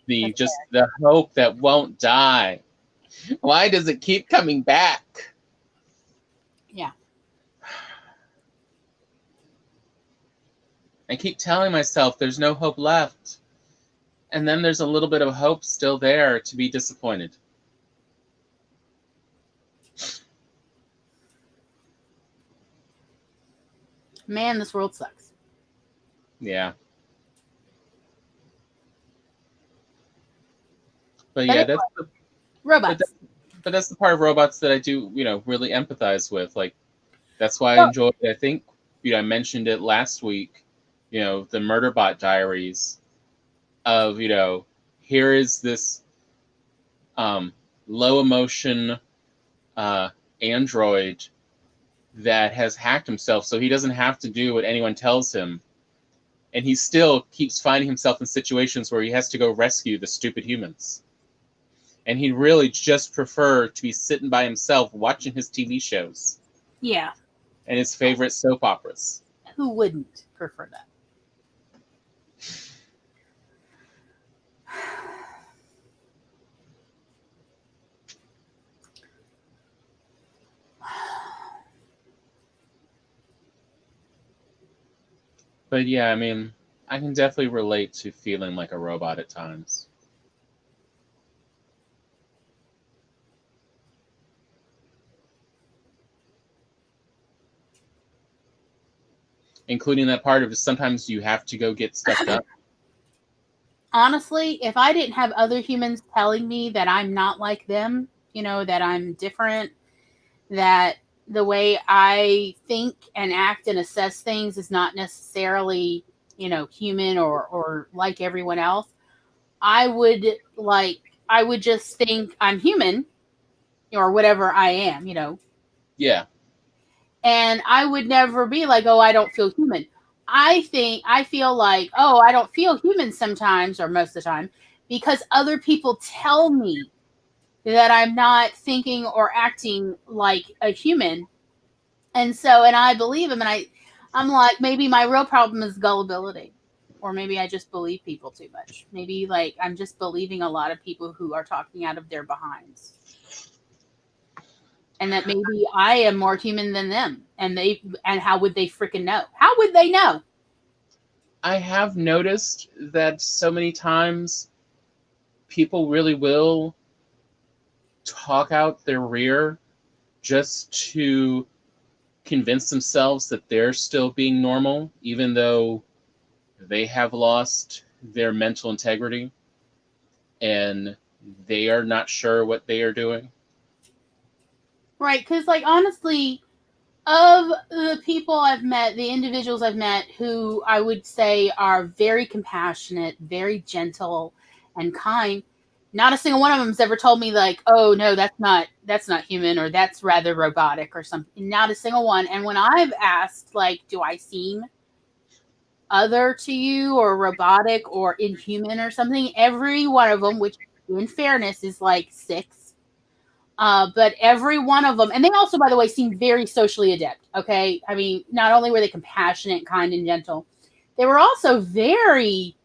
The hope that won't die. Why does it keep coming back? Yeah. I keep telling myself there's no hope left. And then there's a little bit of hope still there to be disappointed. Man, this world sucks. Yeah. But yeah, that's the, robots. but that's the part of robots that I do, really empathize with. Like, that's why I Well- enjoyed it. I think, I mentioned it last week, the Murderbot Diaries of, here is this low emotion android that has hacked himself so he doesn't have to do what anyone tells him. And he still keeps finding himself in situations where he has to go rescue the stupid humans. And he'd really just prefer to be sitting by himself watching his TV shows. Yeah. And his favorite soap operas. Who wouldn't prefer that? But yeah, I mean, I can definitely relate to feeling like a robot at times. Including that part of sometimes you have to go get stuff done. Honestly, if I didn't have other humans telling me that I'm not like them, that I'm different, that the way I think and act and assess things is not necessarily, human or like everyone else, I would just think I'm human or whatever I am, Yeah. And I would never be like, oh, I don't feel human. I feel like, oh, I don't feel human sometimes or most of the time because other people tell me that I'm not thinking or acting like a human. And I believe them. And I'm like, maybe my real problem is gullibility. Or maybe I just believe people too much. Maybe like I'm just believing a lot of people who are talking out of their behinds. And that maybe I am more human than them. And how would they freaking know? How would they know? I have noticed that so many times people really will talk out their rear just to convince themselves that they're still being normal, even though they have lost their mental integrity. And they are not sure what they are doing. Right, because like honestly, of the people I've met, the individuals I've met who I would say are very compassionate, very gentle, and kind, not a single one of them has ever told me like, "Oh no, that's not human," or "That's rather robotic," or something. Not a single one. And when I've asked, like, "Do I seem other to you, or robotic, or inhuman, or something?" Every one of them, which in fairness is like 6, but every one of them, and they also, by the way, seem very socially adept. Okay, I mean, not only were they compassionate, kind, and gentle, they were also very.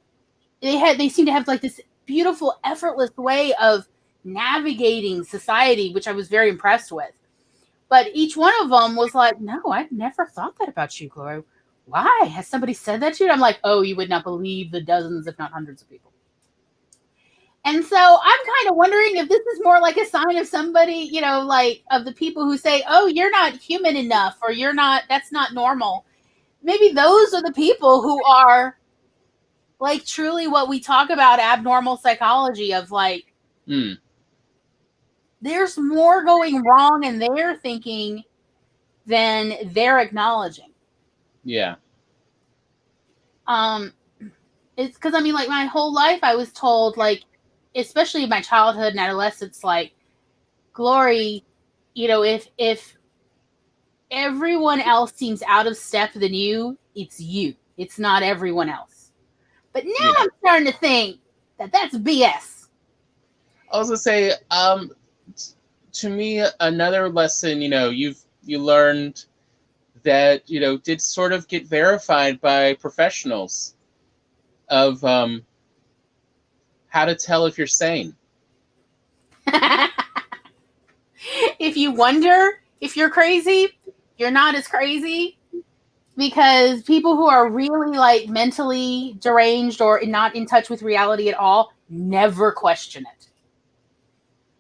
They seemed to have like this beautiful, effortless way of navigating society, which I was very impressed with. But each one of them was like, "No, I've never thought that about you, Chloe. Why has somebody said that to you?" And I'm like, "Oh, you would not believe the dozens, if not hundreds, of people." And so I'm kind of wondering if this is more like a sign of somebody, like of the people who say, "Oh, you're not human enough," or that's not normal. Maybe those are the people who are like truly what we talk about abnormal psychology of like, there's more going wrong in their thinking than they're acknowledging. Yeah. It's because I mean, like my whole life I was told, like, especially in my childhood and adolescence, like, Glory, if everyone else seems out of step than you, it's you. It's not everyone else. But now I'm starting to think that that's BS. I was gonna say, to me, another lesson, you learned that did sort of get verified by professionals of how to tell if you're sane. If you wonder if you're crazy, you're not as crazy, because people who are really like mentally deranged or not in touch with reality at all never question it.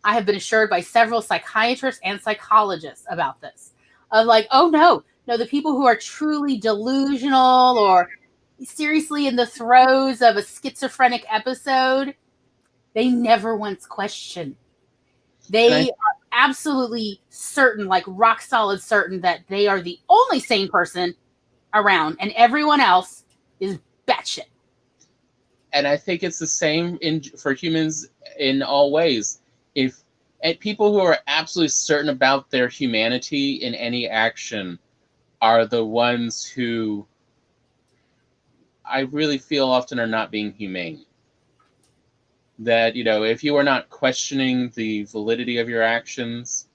I have been assured by several psychiatrists and psychologists about this. Of like, oh no, the people who are truly delusional or seriously in the throes of a schizophrenic episode, they never once question. They are absolutely certain, like rock solid certain, that they are the only sane person around, and everyone else is batshit. And I think it's the same for humans in all ways. And people who are absolutely certain about their humanity in any action are the ones who I really feel often are not being humane. That, if you are not questioning the validity of your actions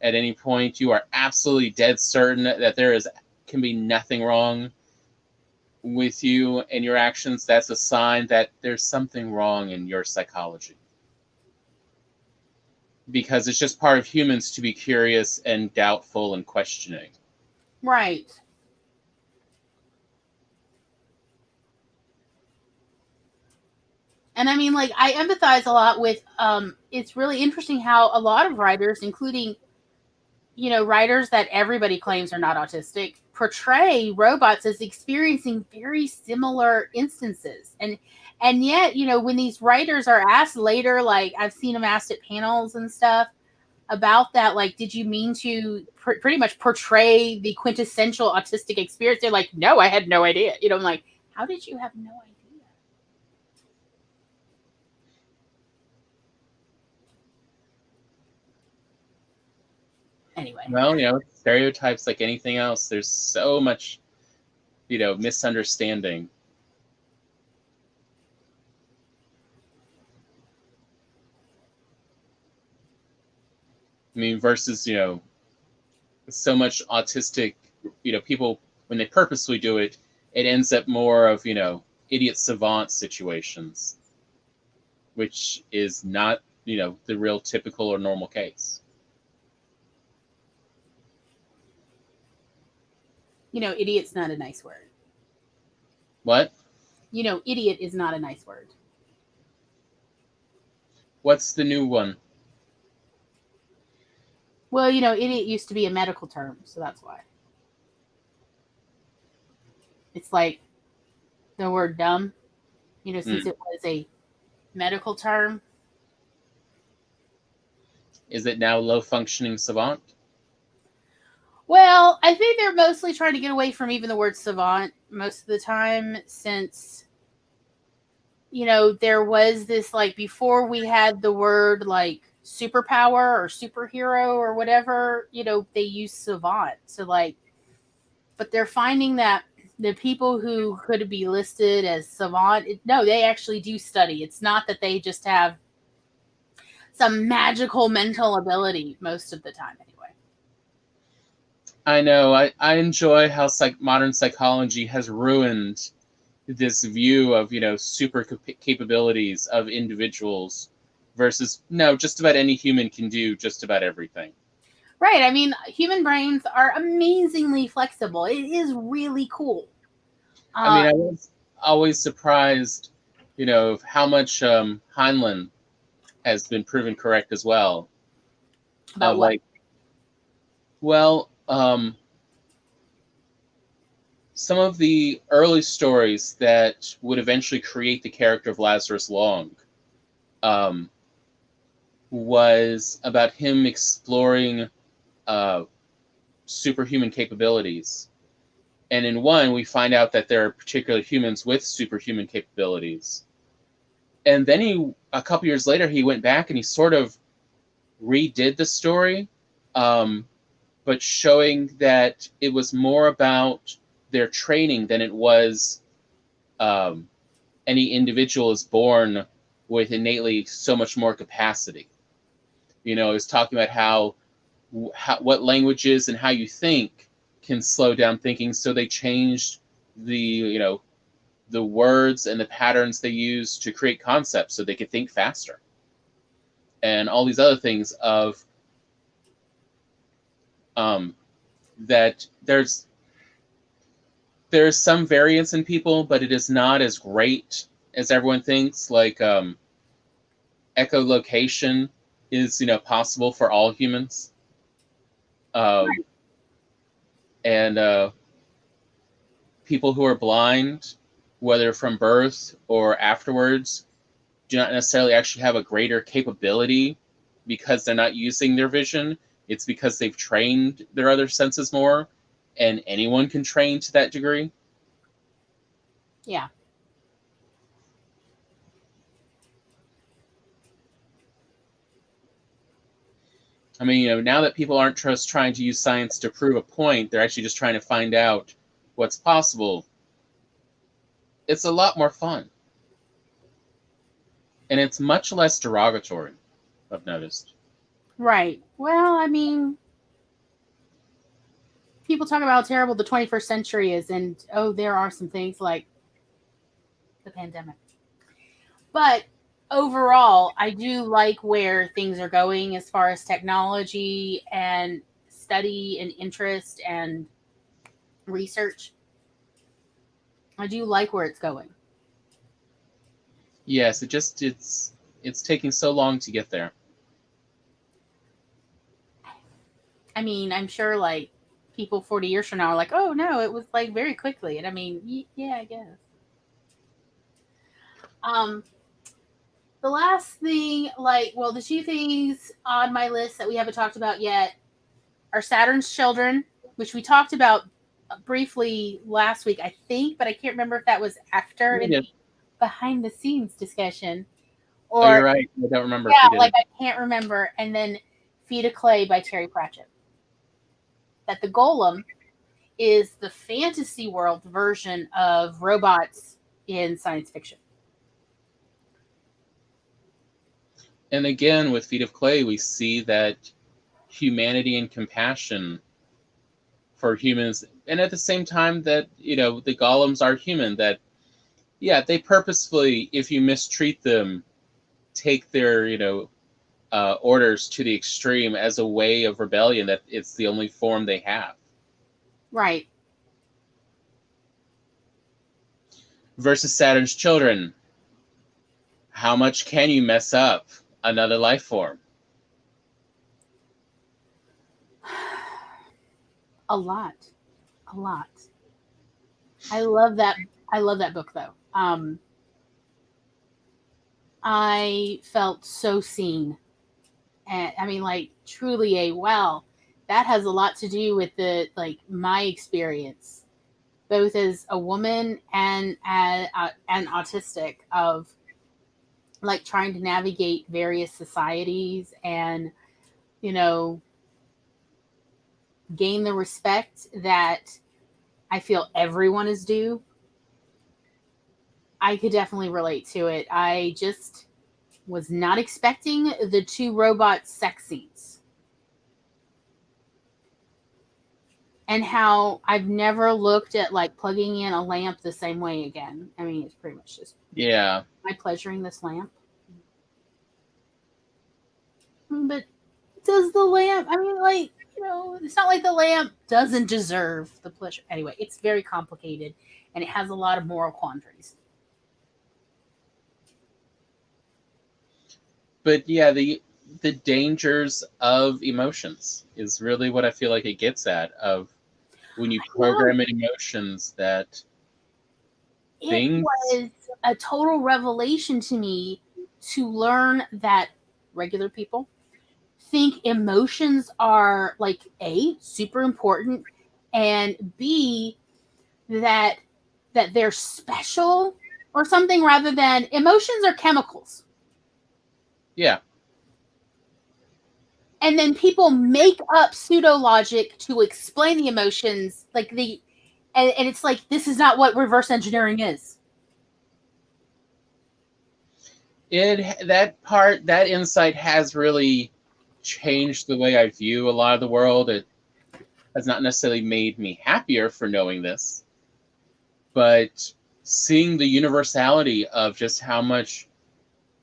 at any point, you are absolutely dead certain that can be nothing wrong with you and your actions. That's a sign that there's something wrong in your psychology. Because it's just part of humans to be curious and doubtful and questioning. Right. And I mean, like, I empathize a lot with, it's really interesting how a lot of writers, including, writers that everybody claims are not autistic, portray robots as experiencing very similar instances. And yet, when these writers are asked later, like I've seen them asked at panels and stuff about that, like, did you mean to pretty much portray the quintessential autistic experience? They're like, no, I had no idea. I'm like, how did you have no idea? Anyway. Well, stereotypes, like anything else, there's so much, misunderstanding. I mean, versus, so much autistic, people, when they purposely do it, it ends up more of, idiot savant situations, which is not, the real typical or normal case. Idiot's not a nice word. What? Idiot is not a nice word. What's the new one? Well, idiot used to be a medical term, so that's why. It's like the word dumb, since it was a medical term. Is it now low functioning savant? Well, I think they're mostly trying to get away from even the word savant most of the time, since there was this, like, before we had the word like superpower or superhero or whatever, they use savant. So, like, but they're finding that the people who could be listed as savant, no, they actually do study. It's not that they just have some magical mental ability most of the time, anyway. I know. I enjoy how modern psychology has ruined this view of super capabilities of individuals versus no, just about any human can do just about everything. Right. I mean, human brains are amazingly flexible. It is really cool. I mean, I was always surprised, of how much Heinlein has been proven correct as well. About what? Like, well, some of the early stories that would eventually create the character of Lazarus Long was about him exploring superhuman capabilities. And in one, we find out that there are particular humans with superhuman capabilities. And then a couple years later, he went back and he sort of redid the story, but showing that it was more about their training than it was any individual is born with innately so much more capacity. It was talking about how what languages and how you think can slow down thinking, so they changed the words and the patterns they use to create concepts so they could think faster, and all these other things of that there's some variance in people, but it is not as great as everyone thinks. Like echolocation is possible for all humans, and people who are blind, whether from birth or afterwards, do not necessarily actually have a greater capability because they're not using their vision. It's because they've trained their other senses more, and anyone can train to that degree. Yeah. I mean, now that people aren't just trying to use science to prove a point, they're actually just trying to find out what's possible. It's a lot more fun. And it's much less derogatory, I've noticed. Right. Well, I mean, people talk about how terrible the 21st century is, and there are some things like the pandemic. But overall, I do like where things are going as far as technology and study and interest and research. I do like where it's going. Yes, it's taking so long to get there. I mean, I'm sure like people 40 years from now are like, "Oh no, it was like very quickly." And I mean, yeah, I guess. Um, the last thing, like, well, the two things on my list that we haven't talked about yet are Saturn's Children, which we talked about briefly last week, I think, but I can't remember if that was after in the behind the scenes discussion. Oh, you're Or, right. I don't remember if yeah, we did like it. I can't remember. And then Feet of Clay by Terry Pratchett. That the Golem is the fantasy world version of robots in science fiction. And again, with Feet of Clay, we see that humanity and compassion for humans, and at the same time that the golems are human. That yeah, they purposefully, if you mistreat them, take their orders to the extreme as a way of rebellion. That it's the only form they have. Right. Versus Saturn's Children, how much can you mess up another life form? A lot. A lot. I love that. I love that book though. I felt so seen and I mean, like, truly a well. That has a lot to do with the like my experience, both as a woman and an autistic, of like trying to navigate various societies and, you know, gain the respect that I feel everyone is due. I could definitely relate to it. I just was not expecting the two robot sex scenes. And how I've never looked at like plugging in a lamp the same way again. I mean, it's pretty much just, Yeah. am I pleasuring this lamp? But does the lamp, I mean, like, you know, it's not like the lamp doesn't deserve the pleasure. Anyway, it's very complicated and it has a lot of moral quandaries. But yeah, the dangers of emotions is really what I feel like it gets at, of when you program in emotions that It things was a total revelation to me to learn that regular people think emotions are like A, super important, and B, that they're special or something, rather than emotions are chemicals. yeah. And then people make up pseudo logic to explain the emotions, like and it's like, this is not what reverse engineering is. That insight has really changed the way I view a lot of the world. It has not necessarily made me happier for knowing this, but seeing the universality of just how much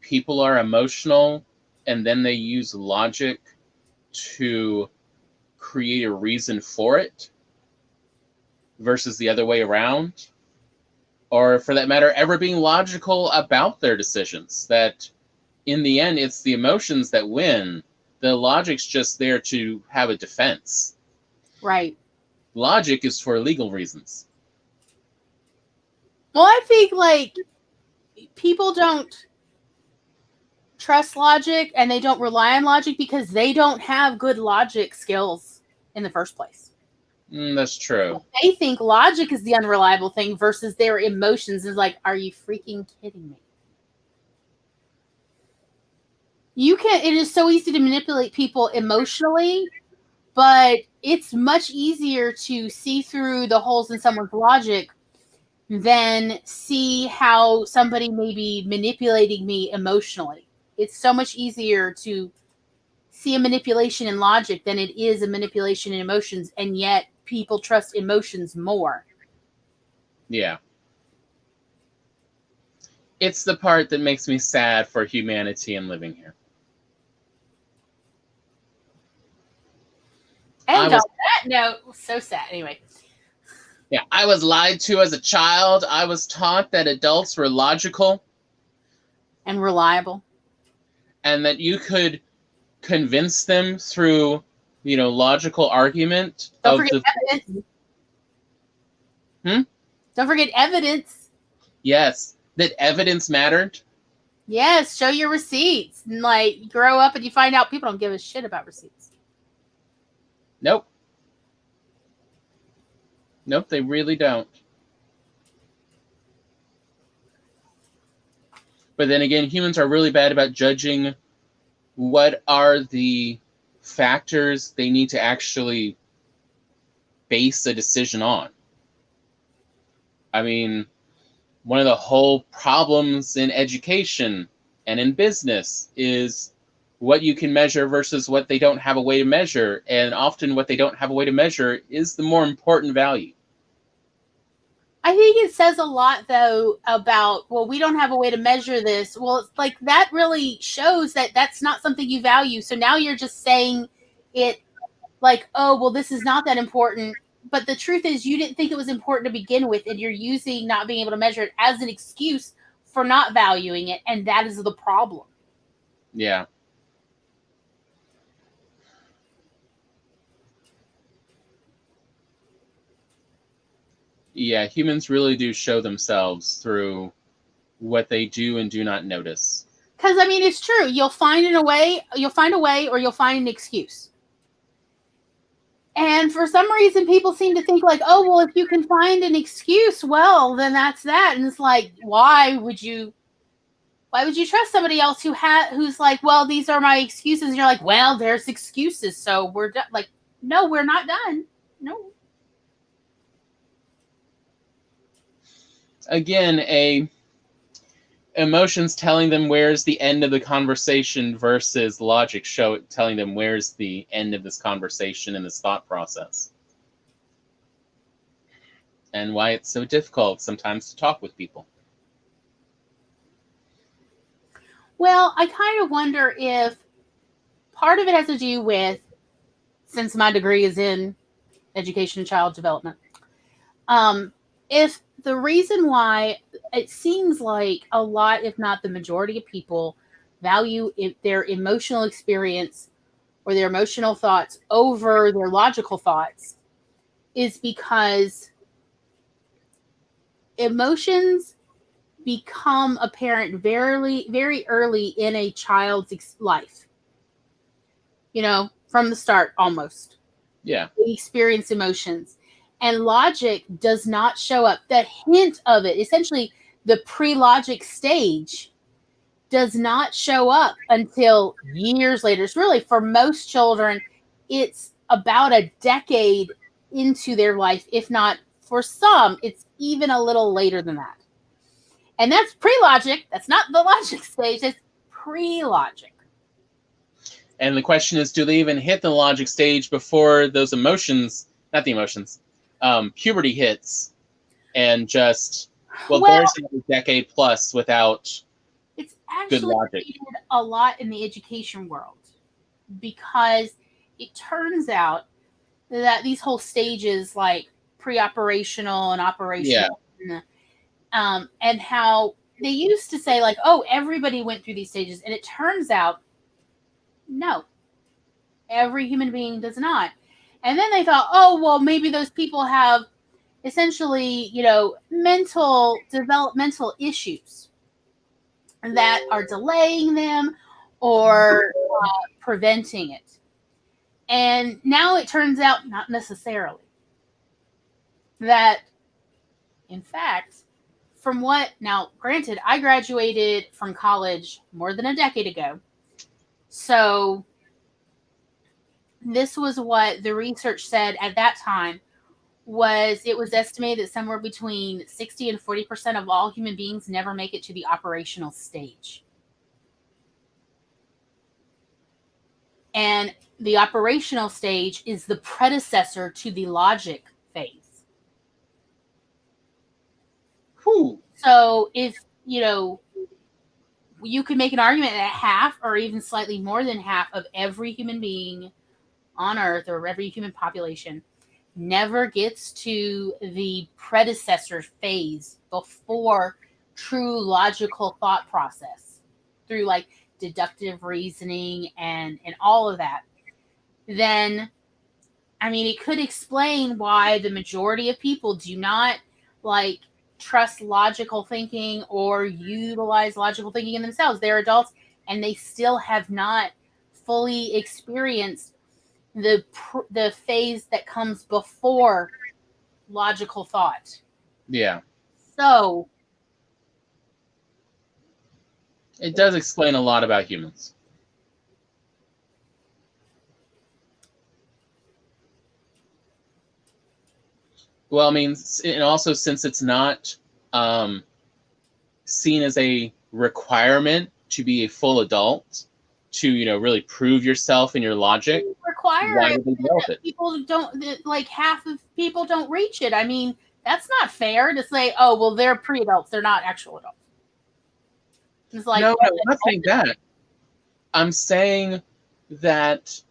people are emotional and then they use logic to create a reason for it versus the other way around, or for that matter, ever being logical about their decisions, that in the end, it's the emotions that win. The logic's just there to have a defense. Right. Logic is for legal reasons. Well, I think like people don't trust logic and they don't rely on logic because they don't have good logic skills in the first place. That's true. They think logic is the unreliable thing versus their emotions is like, are you freaking kidding me? It is so easy to manipulate people emotionally, but it's much easier to see through the holes in someone's logic than see how somebody may be manipulating me emotionally. It's so much easier to see a manipulation in logic than it is a manipulation in emotions, and yet people trust emotions more. Yeah. It's the part that makes me sad for humanity and living here. And on that note, so sad. Anyway. Yeah, I was lied to as a child. I was taught that adults were logical and reliable, and that you could convince them through, logical argument. Don't forget evidence. Don't forget evidence. Yes, that evidence mattered. Yes, show your receipts. And like, grow up and you find out people don't give a shit about receipts. Nope, they really don't. But then again, humans are really bad about judging what are the factors they need to actually base a decision on. I mean, one of the whole problems in education and in business is what you can measure versus what they don't have a way to measure. And often what they don't have a way to measure is the more important value. I think it says a lot, though, about, well, we don't have a way to measure this. Well, it's like that really shows that that's not something you value. So now you're just saying it like, oh, well, this is not that important. But the truth is you didn't think it was important to begin with, and you're using not being able to measure it as an excuse for not valuing it. And that is the problem. Yeah. Yeah, humans really do show themselves through what they do and do not notice. Because I mean, it's true. You'll find a way, or you'll find an excuse. And for some reason, people seem to think like, oh, well, if you can find an excuse, well, then that's that. And it's like, why would you trust somebody else who's like, well, these are my excuses? And you're like, well, there's excuses, so we're done. Like, no, we're not done. No. Again, emotions telling them where's the end of the conversation versus logic telling them where's the end of this conversation and this thought process. And why it's so difficult sometimes to talk with people. Well, I kind of wonder if part of it has to do with, since my degree is in education and child development, if the reason why it seems like a lot, if not the majority of people, value their emotional experience or their emotional thoughts over their logical thoughts is because emotions become apparent very, very early in a child's life. You know, from the start almost. Yeah. They experience emotions. And logic does not show up. The hint of it, essentially the pre-logic stage, does not show up until years later. It's really, for most children, it's about a decade into their life, if not, for some, it's even a little later than that. And that's pre-logic. That's not the logic stage. It's pre-logic. And the question is, do they even hit the logic stage before those puberty hits, and just, well, there's another decade plus without it's actually good logic. A lot in the education world, because it turns out that these whole stages, like pre-operational and operational, and how they used to say like, oh, everybody went through these stages, and it turns out, no, every human being does not. And then they thought, oh, well, maybe those people have essentially, developmental issues that are delaying them or preventing it. And now it turns out not necessarily. That, in fact, now, granted, I graduated from college more than a decade ago. So this was what the research said at that time. It was estimated that somewhere between 60 and 40% of all human beings never make it to the operational stage. And the operational stage is the predecessor to the logic phase. Whew. So if, you could make an argument that half or even slightly more than half of every human being on Earth, or every human population, never gets to the predecessor phase before true logical thought process through like deductive reasoning and all of that, then, I mean, it could explain why the majority of people do not like trust logical thinking or utilize logical thinking in themselves. They're adults and they still have not fully experienced the phase that comes before logical thought. Yeah. So it does explain a lot about humans. Well, I mean, and also since it's not seen as a requirement to be a full adult, to really prove yourself in your logic, why would they develop it? People don't, like, half of people don't reach it. I mean, that's not fair to say, oh, well, they're pre-adults, they're not actual adults. It's like, no, I'm not saying that. I'm saying that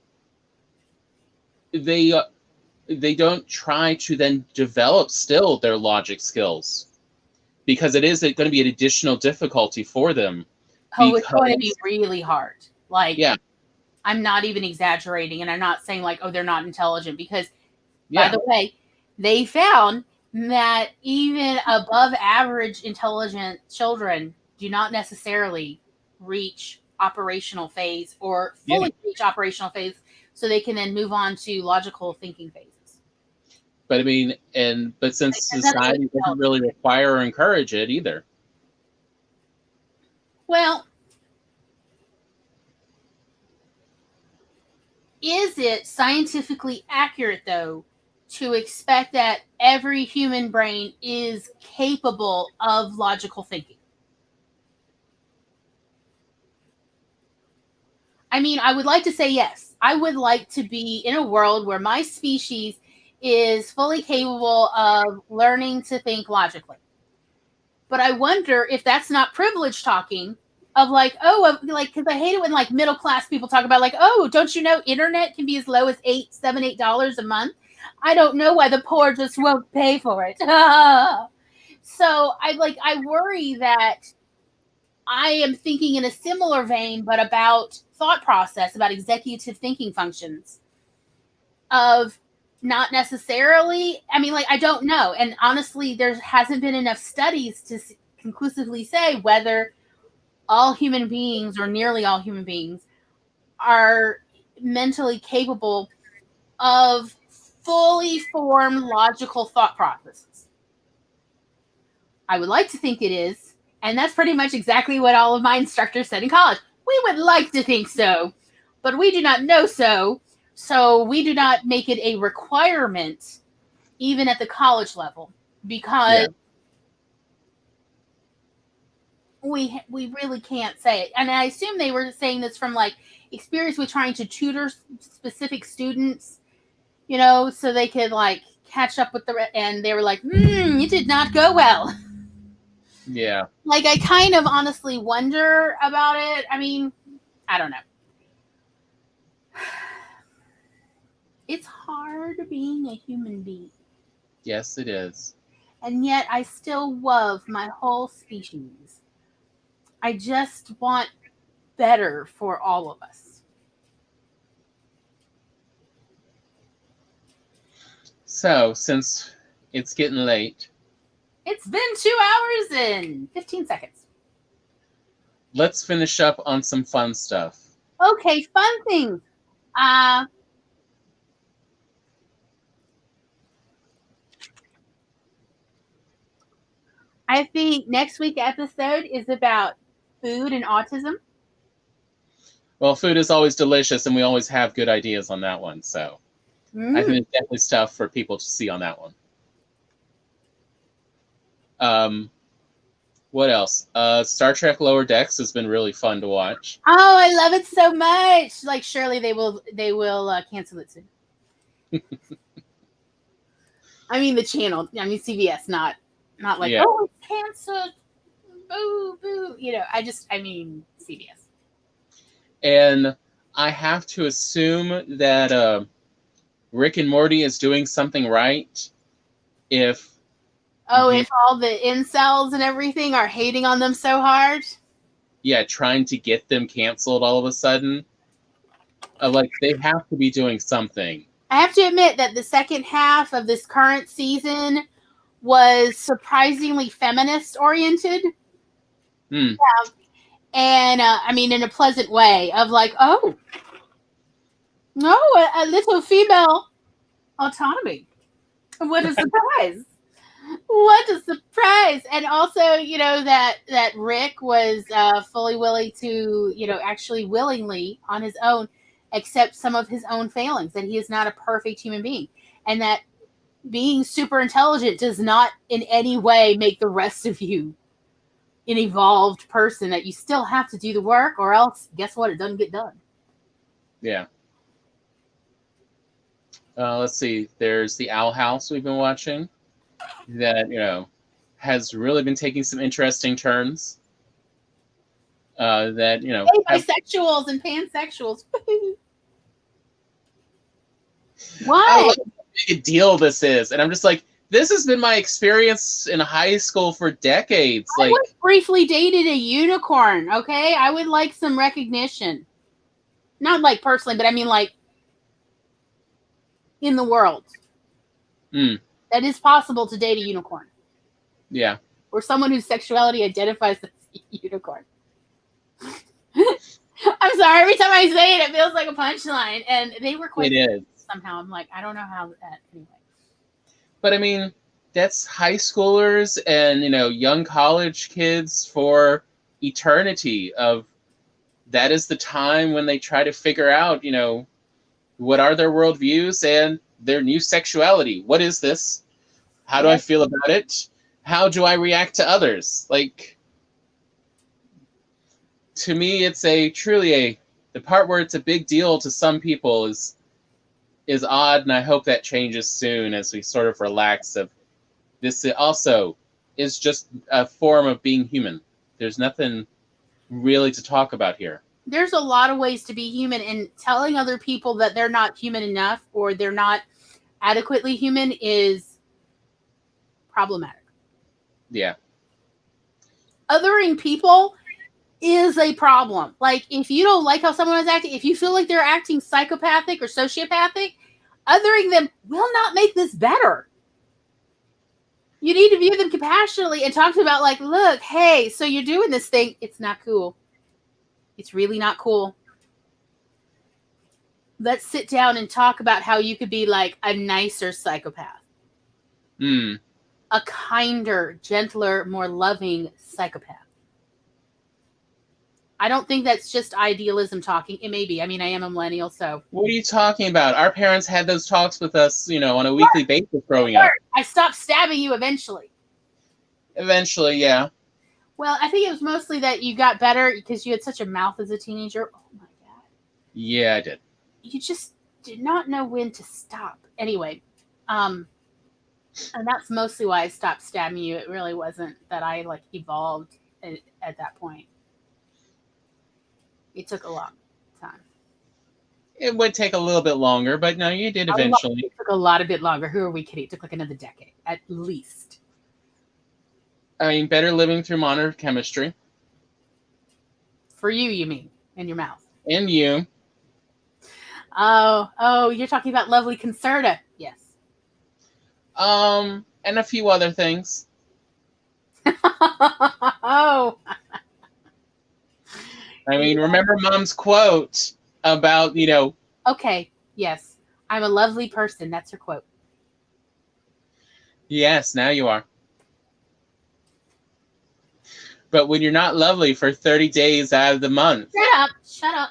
they don't try to then develop still their logic skills, because it is going to be an additional difficulty for them. Oh, it's going to be really hard. Like, yeah. I'm not even exaggerating, and I'm not saying like, oh, they're not intelligent, because by the way, they found that even above average intelligent children do not necessarily reach operational phase or fully reach operational phase so they can then move on to logical thinking phases. But I mean, but since society doesn't really require or encourage it either. Well, is it scientifically accurate, though, to expect that every human brain is capable of logical thinking? I mean, I would like to say yes. I would like to be in a world where my species is fully capable of learning to think logically. But I wonder if that's not privilege talking of like, oh, like, because I hate it when like middle class people talk about like, oh, don't you know internet can be as low as $8 a month? I don't know why the poor just won't pay for it. So I worry that I am thinking in a similar vein, but about thought process, about executive thinking functions of not necessarily, I mean, like, I don't know. And honestly, there hasn't been enough studies to conclusively say whether all human beings or nearly all human beings are mentally capable of fully formed logical thought processes. I would like to think it is. And that's pretty much exactly what all of my instructors said in college. We would like to think so, but we do not know so. So we do not make it a requirement, even at the college level, because we really can't say it. And I assume they were saying this from like experience with trying to tutor specific students, you know, so they could like catch up with and they were like, it did not go well. Yeah. Like, I kind of honestly wonder about it. I mean, I don't know. It's hard being a human being. Yes, it is. And yet I still love my whole species. I just want better for all of us. So, since it's getting late, it's been 2 hours and 15 seconds. Let's finish up on some fun stuff. Okay, fun things. I think next week's episode is about food and autism. Well, food is always delicious, and we always have good ideas on that one. So I think it's definitely stuff for people to see on that one. What else? Star Trek Lower Decks has been really fun to watch. Oh, I love it so much. Like, surely they will cancel it soon. I mean, the channel. I mean, CBS, not like, oh, it's canceled. Boo, boo. You know, I mean, CBS. And I have to assume that Rick and Morty is doing something right if if all the incels and everything are hating on them so hard. Yeah, trying to get them canceled all of a sudden. Like, they have to be doing something. I have to admit that the second half of this current season was surprisingly feminist oriented. Yeah. And I mean, in a pleasant way of like, oh, no, a little female autonomy. What a surprise. What a surprise. And also, you know, that Rick was fully willing to, you know, actually willingly on his own accept some of his own failings, that he is not a perfect human being, and that being super intelligent does not in any way make the rest of you an evolved person, that you still have to do the work, or else guess what, it doesn't get done. Yeah. Let's see, there's the Owl House we've been watching that, you know, has really been taking some interesting turns. That, you know, bisexuals and pansexuals. Why? I love how big a deal this is, and I'm just like, this has been my experience in high school for decades. I was briefly dated a unicorn. Okay, I would like some recognition. Not like personally, but I mean like in the world. That is possible to date a unicorn. Yeah. Or someone whose sexuality identifies as a unicorn. I'm sorry. Every time I say it, it feels like a punchline, and they were quite It is. somehow. I'm like, I don't know how that anyway. But I mean, that's high schoolers and, young college kids for eternity of that is the time when they try to figure out, what are their worldviews and their new sexuality. What is this? How do I feel about it? How do I react to others? Like, to me, it's the part where it's a big deal to some people is odd, and I hope that changes soon as we sort of relax of this also is just a form of being human. There's nothing really to talk about here. There's a lot of ways to be human, and telling other people that they're not human enough or they're not adequately human is problematic. Yeah. Othering people is a problem. Like, if you don't like how someone is acting, if you feel like they're acting psychopathic or sociopathic, othering them will not make this better. You need to view them compassionately and talk to them about, like, look, hey, so you're doing this thing. It's not cool. It's really not cool. Let's sit down and talk about how you could be like a nicer psychopath. A kinder, gentler, more loving psychopath. I don't think that's just idealism talking. It may be. I mean, I am a millennial, so. What are you talking about? Our parents had those talks with us, on a weekly basis growing up. I stopped stabbing you eventually. Eventually, yeah. Well, I think it was mostly that you got better because you had such a mouth as a teenager. Oh, my God. Yeah, I did. You just did not know when to stop. Anyway, and that's mostly why I stopped stabbing you. It really wasn't that I, like, evolved at that point. It took a long time. It would take a little bit longer, but no, you did eventually. It took a bit longer. Who are we kidding? It took like another decade, at least. I mean, better living through modern chemistry. For you mean, in your mouth. And you. Oh, you're talking about lovely Concerta. Yes. And a few other things. Oh. I mean, remember Mom's quote about, Okay, yes. I'm a lovely person. That's her quote. Yes, now you are. But when you're not lovely for 30 days out of the month. Shut up.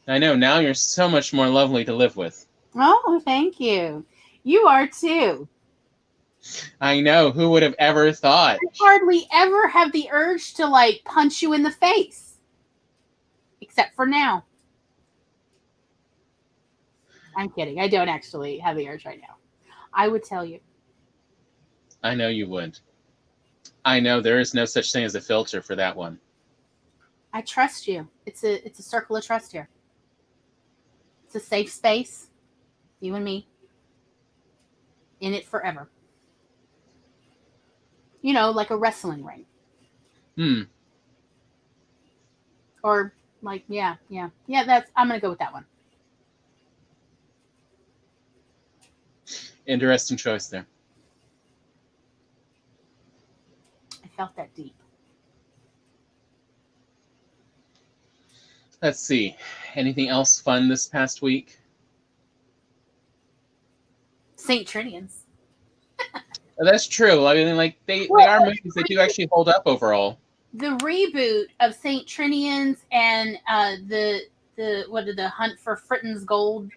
I know, now you're so much more lovely to live with. Oh, thank you. You are too. I know, who would have ever thought? I hardly ever have the urge to, like, punch you in the face. Except for now. I'm kidding. I don't actually have the urge right now. I would tell you. I know you would. I know there is no such thing as a filter for that one. I trust you. It's a circle of trust here. It's a safe space. You and me. In it forever. Like a wrestling ring. Or like, yeah. I'm going to go with that one. Interesting choice there. I felt that deep. Let's see. Anything else fun this past week? St. Trinians. That's true. I mean, like they are movies that do actually hold up overall. The reboot of St. Trinians and the Hunt for Fritton's Gold,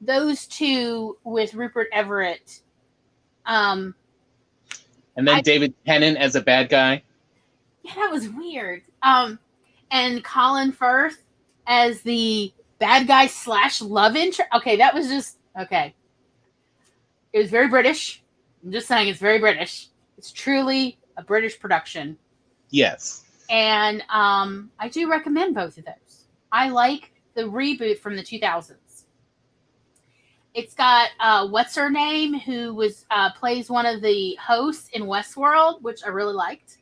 those two with Rupert Everett. And then David Tennant as a bad guy. Yeah, that was weird. And Colin Firth as the bad guy / love interest. Okay, that was just okay. It was very British. I'm just saying, it's very British. It's truly a British production. Yes. And I do recommend both of those. I like the reboot from the 2000s. It's got what's her name, who plays one of the hosts in Westworld, which I really liked.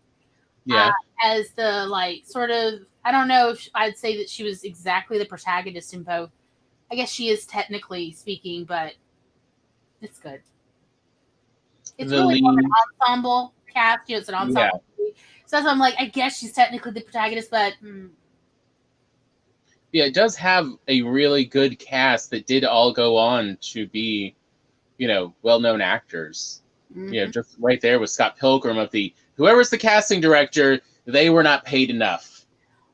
Yeah. As the sort of, I don't know if I'd say that she was exactly the protagonist in both. I guess she is technically speaking, but it's good. It's really more an ensemble cast. It's an ensemble Yeah. movie. So I'm like, I guess she's technically the protagonist, but Yeah, it does have a really good cast that did all go on to be, well-known actors. Just right there with Scott Pilgrim of whoever's the casting director, they were not paid enough.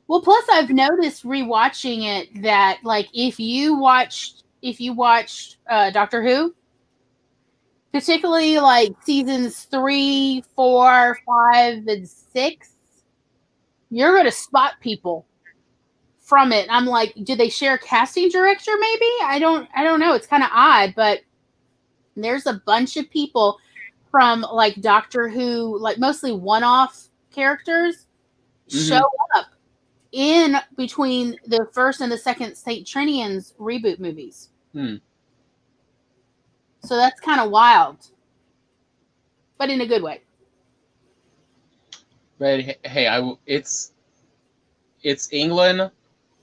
Well, plus I've noticed rewatching it that like if you watched Doctor Who, particularly like seasons 3, 4, 5, and 6, you're gonna spot people from it. I'm like, did they share casting director? Maybe I don't know. It's kind of odd, but there's a bunch of people from like Doctor Who, like mostly one-off characters, show up in between the first and the second St. Trinian's reboot movies. So that's kind of wild, but in a good way. But hey, it's England,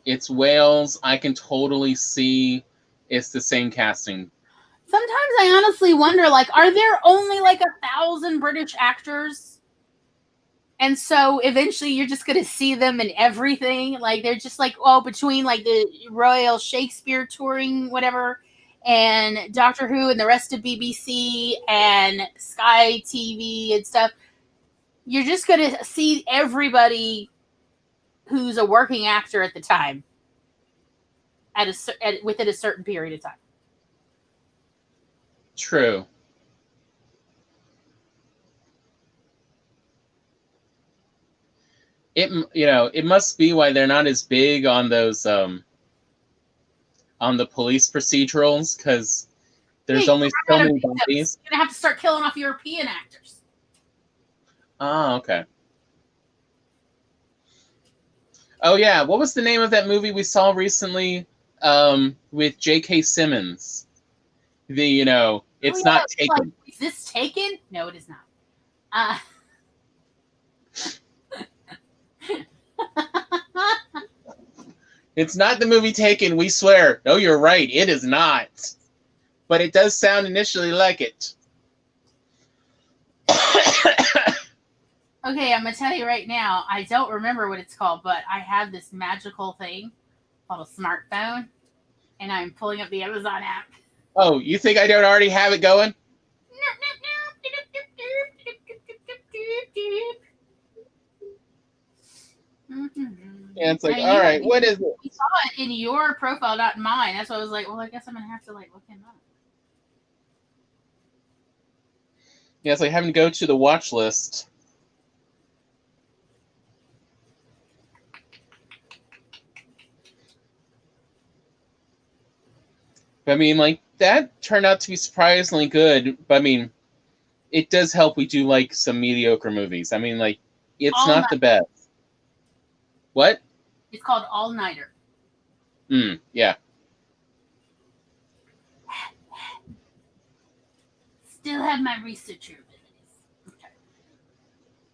it's Wales. I can totally see it's the same casting. Sometimes I honestly wonder, like, are there only like 1,000 British actors? And so eventually you're just going to see them in everything. Like, they're just like, between like the Royal Shakespeare touring, whatever, and Doctor Who and the rest of BBC and Sky TV and stuff, you're just going to see everybody who's a working actor at the time within a certain period of time. True. It must be why they're not as big on those on the police procedurals, because there's only so many bodies. You're gonna have to start killing off European actors. Oh, okay. Oh yeah, what was the name of that movie we saw recently with J.K. Simmons? It's not Taken. Like, is this Taken? No, it is not. It's not the movie Taken, we swear. No, you're right, it is not. But it does sound initially like it. Okay, I'm going to tell you right now, I don't remember what it's called, but I have this magical thing called a smartphone, and I'm pulling up the Amazon app. Oh, you think I don't already have it going? Yeah, it's like, all right, what is it? We saw it in your profile, not in mine. That's why I was like, well, I guess I'm going to have to like look him up. Yeah, it's like having to go to the watch list. But I mean, like, that turned out to be surprisingly good. But I mean, it does help we do like some mediocre movies. I mean, like, it's not the best. What? It's called All Nighter. Yeah. Still have my researcher abilities. Okay.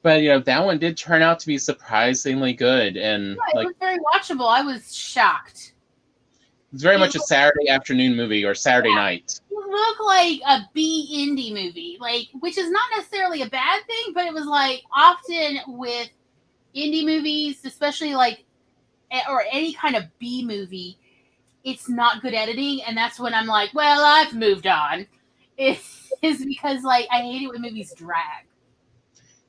But that one did turn out to be surprisingly good, and yeah, it was very watchable. I was shocked. It's very much a Saturday afternoon movie or Saturday night. It looked like a B indie movie, like, which is not necessarily a bad thing, but it was like often with indie movies, especially like, or any kind of B movie, it's not good editing, and that's when I'm like, well, I've moved on. Is because like I hate it when movies drag.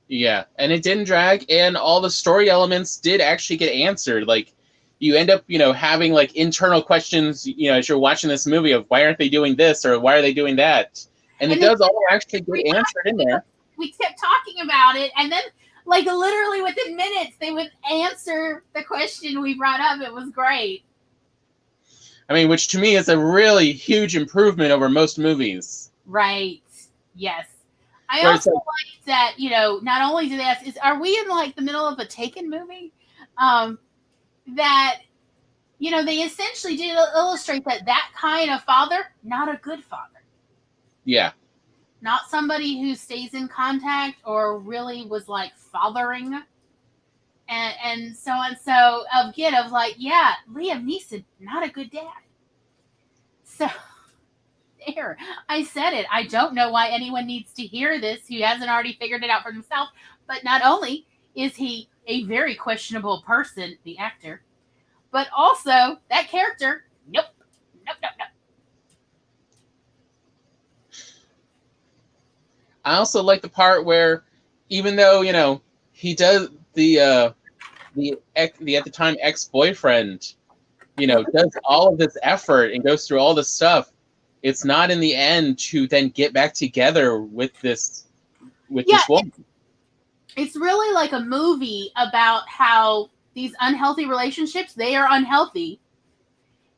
Yeah, and it didn't drag, and all the story elements did actually get answered. Like, you end up, having like internal questions, as you're watching this movie of why aren't they doing this or why are they doing that, and it does all actually get answered in there. We kept talking about it, and then like literally within minutes they would answer the question we brought up. It was great. I mean, which to me is a really huge improvement over most movies. Right. Yes. I also like that, not only do they ask, are we in like the middle of a Taken movie? That, they essentially did illustrate that kind of father, not a good father. Yeah. Not somebody who stays in contact or really was like fathering. And so on. So again, of like, yeah, Liam Neeson, not a good dad. So there. I said it. I don't know why anyone needs to hear this who hasn't already figured it out for themselves. But not only is he a very questionable person, the actor, but also that character, nope, nope, nope, nope. I also like the part where, even though he does the at the time ex-boyfriend, does all of this effort and goes through all this stuff, it's not in the end to then get back together with this woman. It's really like a movie about how these unhealthy relationships, they are unhealthy,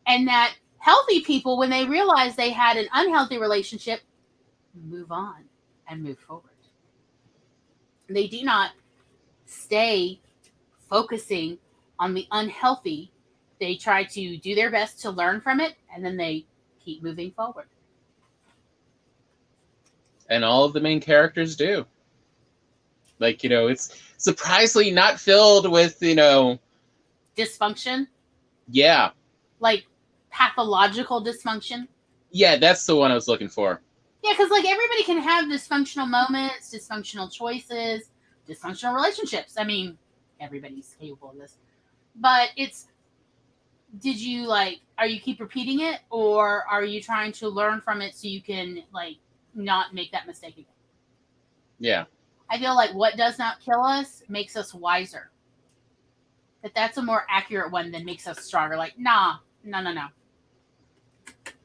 and that healthy people, when they realize they had an unhealthy relationship, move on and move forward. They do not stay focusing on the unhealthy. They try to do their best to learn from it, and then they keep moving forward. And all of the main characters do. Like, it's surprisingly not filled with, Dysfunction? Yeah. Like pathological dysfunction? Yeah, that's the one I was looking for. Yeah, because like everybody can have dysfunctional moments, dysfunctional choices, dysfunctional relationships. I mean, everybody's capable of this. But are you keep repeating it, or are you trying to learn from it so you can not make that mistake again? Yeah. I feel like what does not kill us makes us wiser. That's a more accurate one than makes us stronger. Like, no.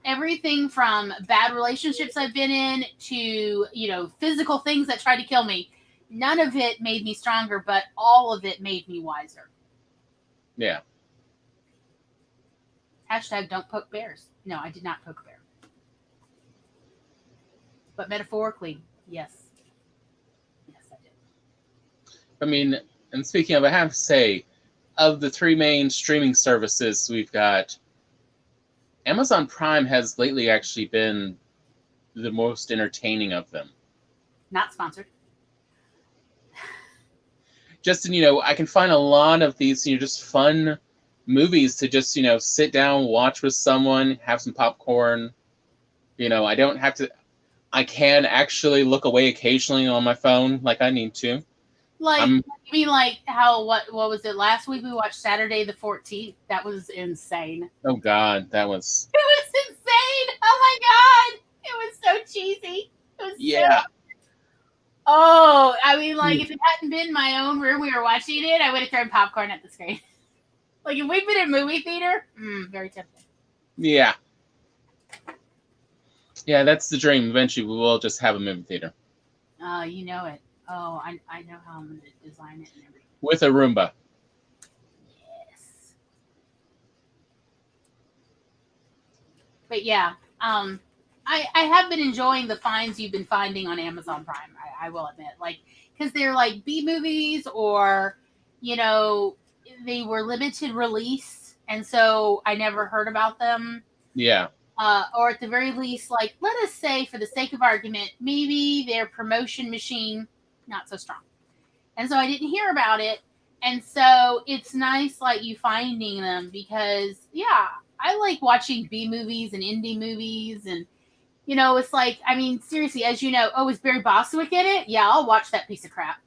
Everything from bad relationships I've been in to, physical things that tried to kill me, none of it made me stronger, but all of it made me wiser. Yeah. Hashtag don't poke bears. No, I did not poke a bear. But metaphorically, yes. Yes, I did. I mean, and speaking of, I have to say, of the three main streaming services we've got, Amazon Prime has lately actually been the most entertaining of them. Not sponsored. Just, I can find a lot of these, just fun movies to just, sit down, watch with someone, have some popcorn. I don't have to, I can actually look away occasionally on my phone like I need to. You mean like how, what was it? Last week we watched Saturday the 14th. That was insane. Oh, God, that was... It was insane. Oh, my God. It was so cheesy. It was Yeah. Oh, I mean, if it hadn't been my own room we were watching it, I would have thrown popcorn at the screen. If we'd been in a movie theater, very tempting. Yeah. Yeah, that's the dream. Eventually, we will just have a movie theater. You know it. Oh, I know how I'm going to design it and everything. With a Roomba. Yes. But yeah, I have been enjoying the finds you've been finding on Amazon Prime. I will admit, because they're B movies, or they were limited release, and so I never heard about them. Yeah. Or at the very least, let us say, for the sake of argument, maybe their promotion machine not so strong, and so I didn't hear about it. And so it's nice, you finding them, because I like watching B movies and indie movies, and it's seriously, as you know, is Barry Bostwick in it? Yeah, I'll watch that piece of crap.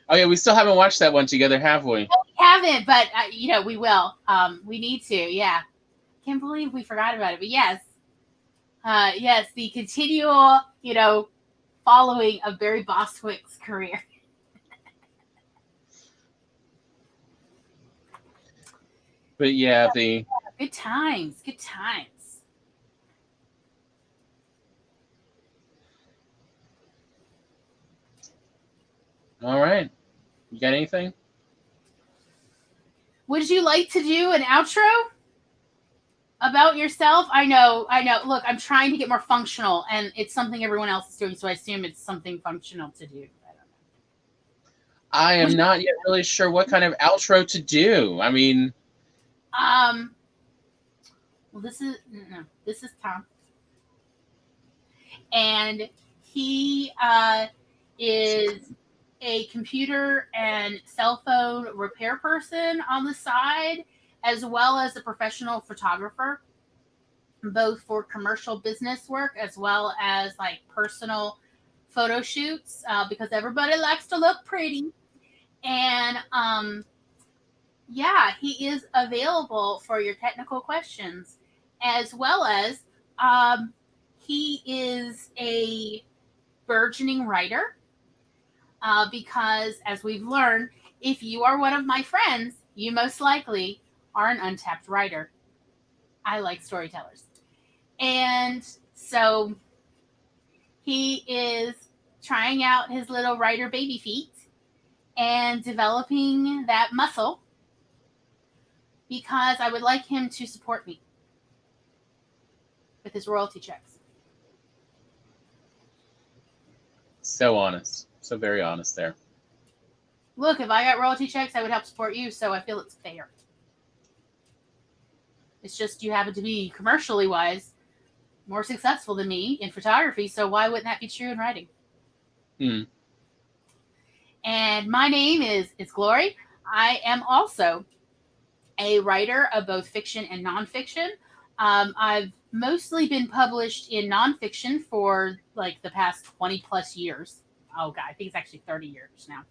Oh yeah, we still haven't watched that one together, have we? No, we haven't, but we will. We need to. Yeah, can't believe we forgot about it. But yes, the continual, following of Barry Bostwick's career. But yeah, the good times. All right. You got anything? Would you like to do an outro about yourself? I know. Look, I'm trying to get more functional, and it's something everyone else is doing, so I assume it's something functional to do. I don't know. I am not yet really sure what kind of outro to do. I mean... Well, this is Tom. And he is a computer and cell phone repair person on the side, as well as a professional photographer. both for commercial business work as well as like personal photo shoots, because everybody likes to look pretty. And yeah, he is available for your technical questions, as well as he is a burgeoning writer. Because, as we've learned, if you are one of my friends, you most likely are an untapped writer. I like storytellers. And so he is trying out his little writer baby feet and developing that muscle, because I would like him to support me with his royalty checks. So honest. So very honest there. Look, if I got royalty checks, I would help support you, so I feel it's fair. It's just you happen to be, commercially wise, more successful than me in photography, so why wouldn't that be true in writing? And my name is Glory. I am also a writer of both fiction and nonfiction. I've mostly been published in nonfiction for like the past 20 plus years. Oh God, I think it's actually 30 years now.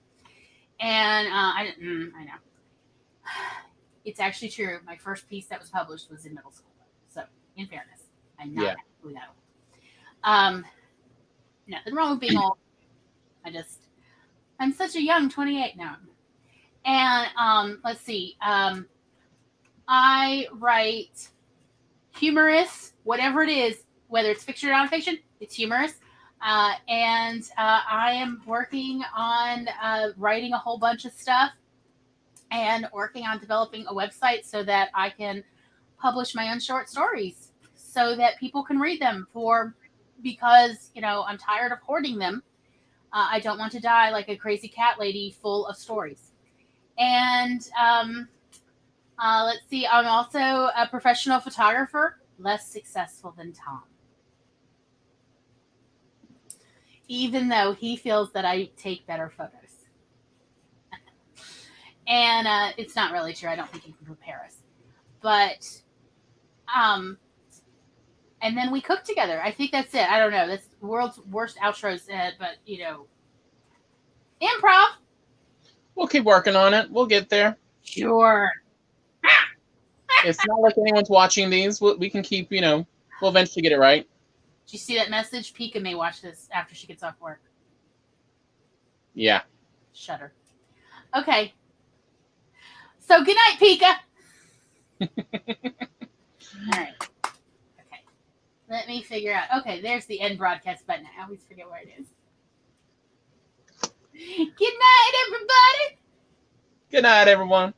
And I know. It's actually true. My first piece that was published was in middle school. So, in fairness, I'm not actually that old. Nothing wrong with being old. I'm such a young 28 now. And let's see. I write humorous, whatever it is, whether it's fiction or nonfiction, it's humorous. And I am working on writing a whole bunch of stuff and working on developing a website so that I can publish my own short stories so that people can read them because, I'm tired of hoarding them. I don't want to die like a crazy cat lady full of stories. And let's see, I'm also a professional photographer, less successful than Tom. Even though he feels that I take better photos. And it's not really true. I don't think he can compare us. But, and then we cook together. I think that's it. I don't know. That's the world's worst outros, but, improv. We'll keep working on it. We'll get there. Sure. It's not like anyone's watching these. We can keep, we'll eventually get it right. Did you see that message? Pika may watch this after she gets off work. Yeah. Shudder. Okay. So, good night, Pika. All right. Okay. Let me figure out. Okay, there's the end broadcast button. I always forget where it is. Good night, everybody. Good night, everyone.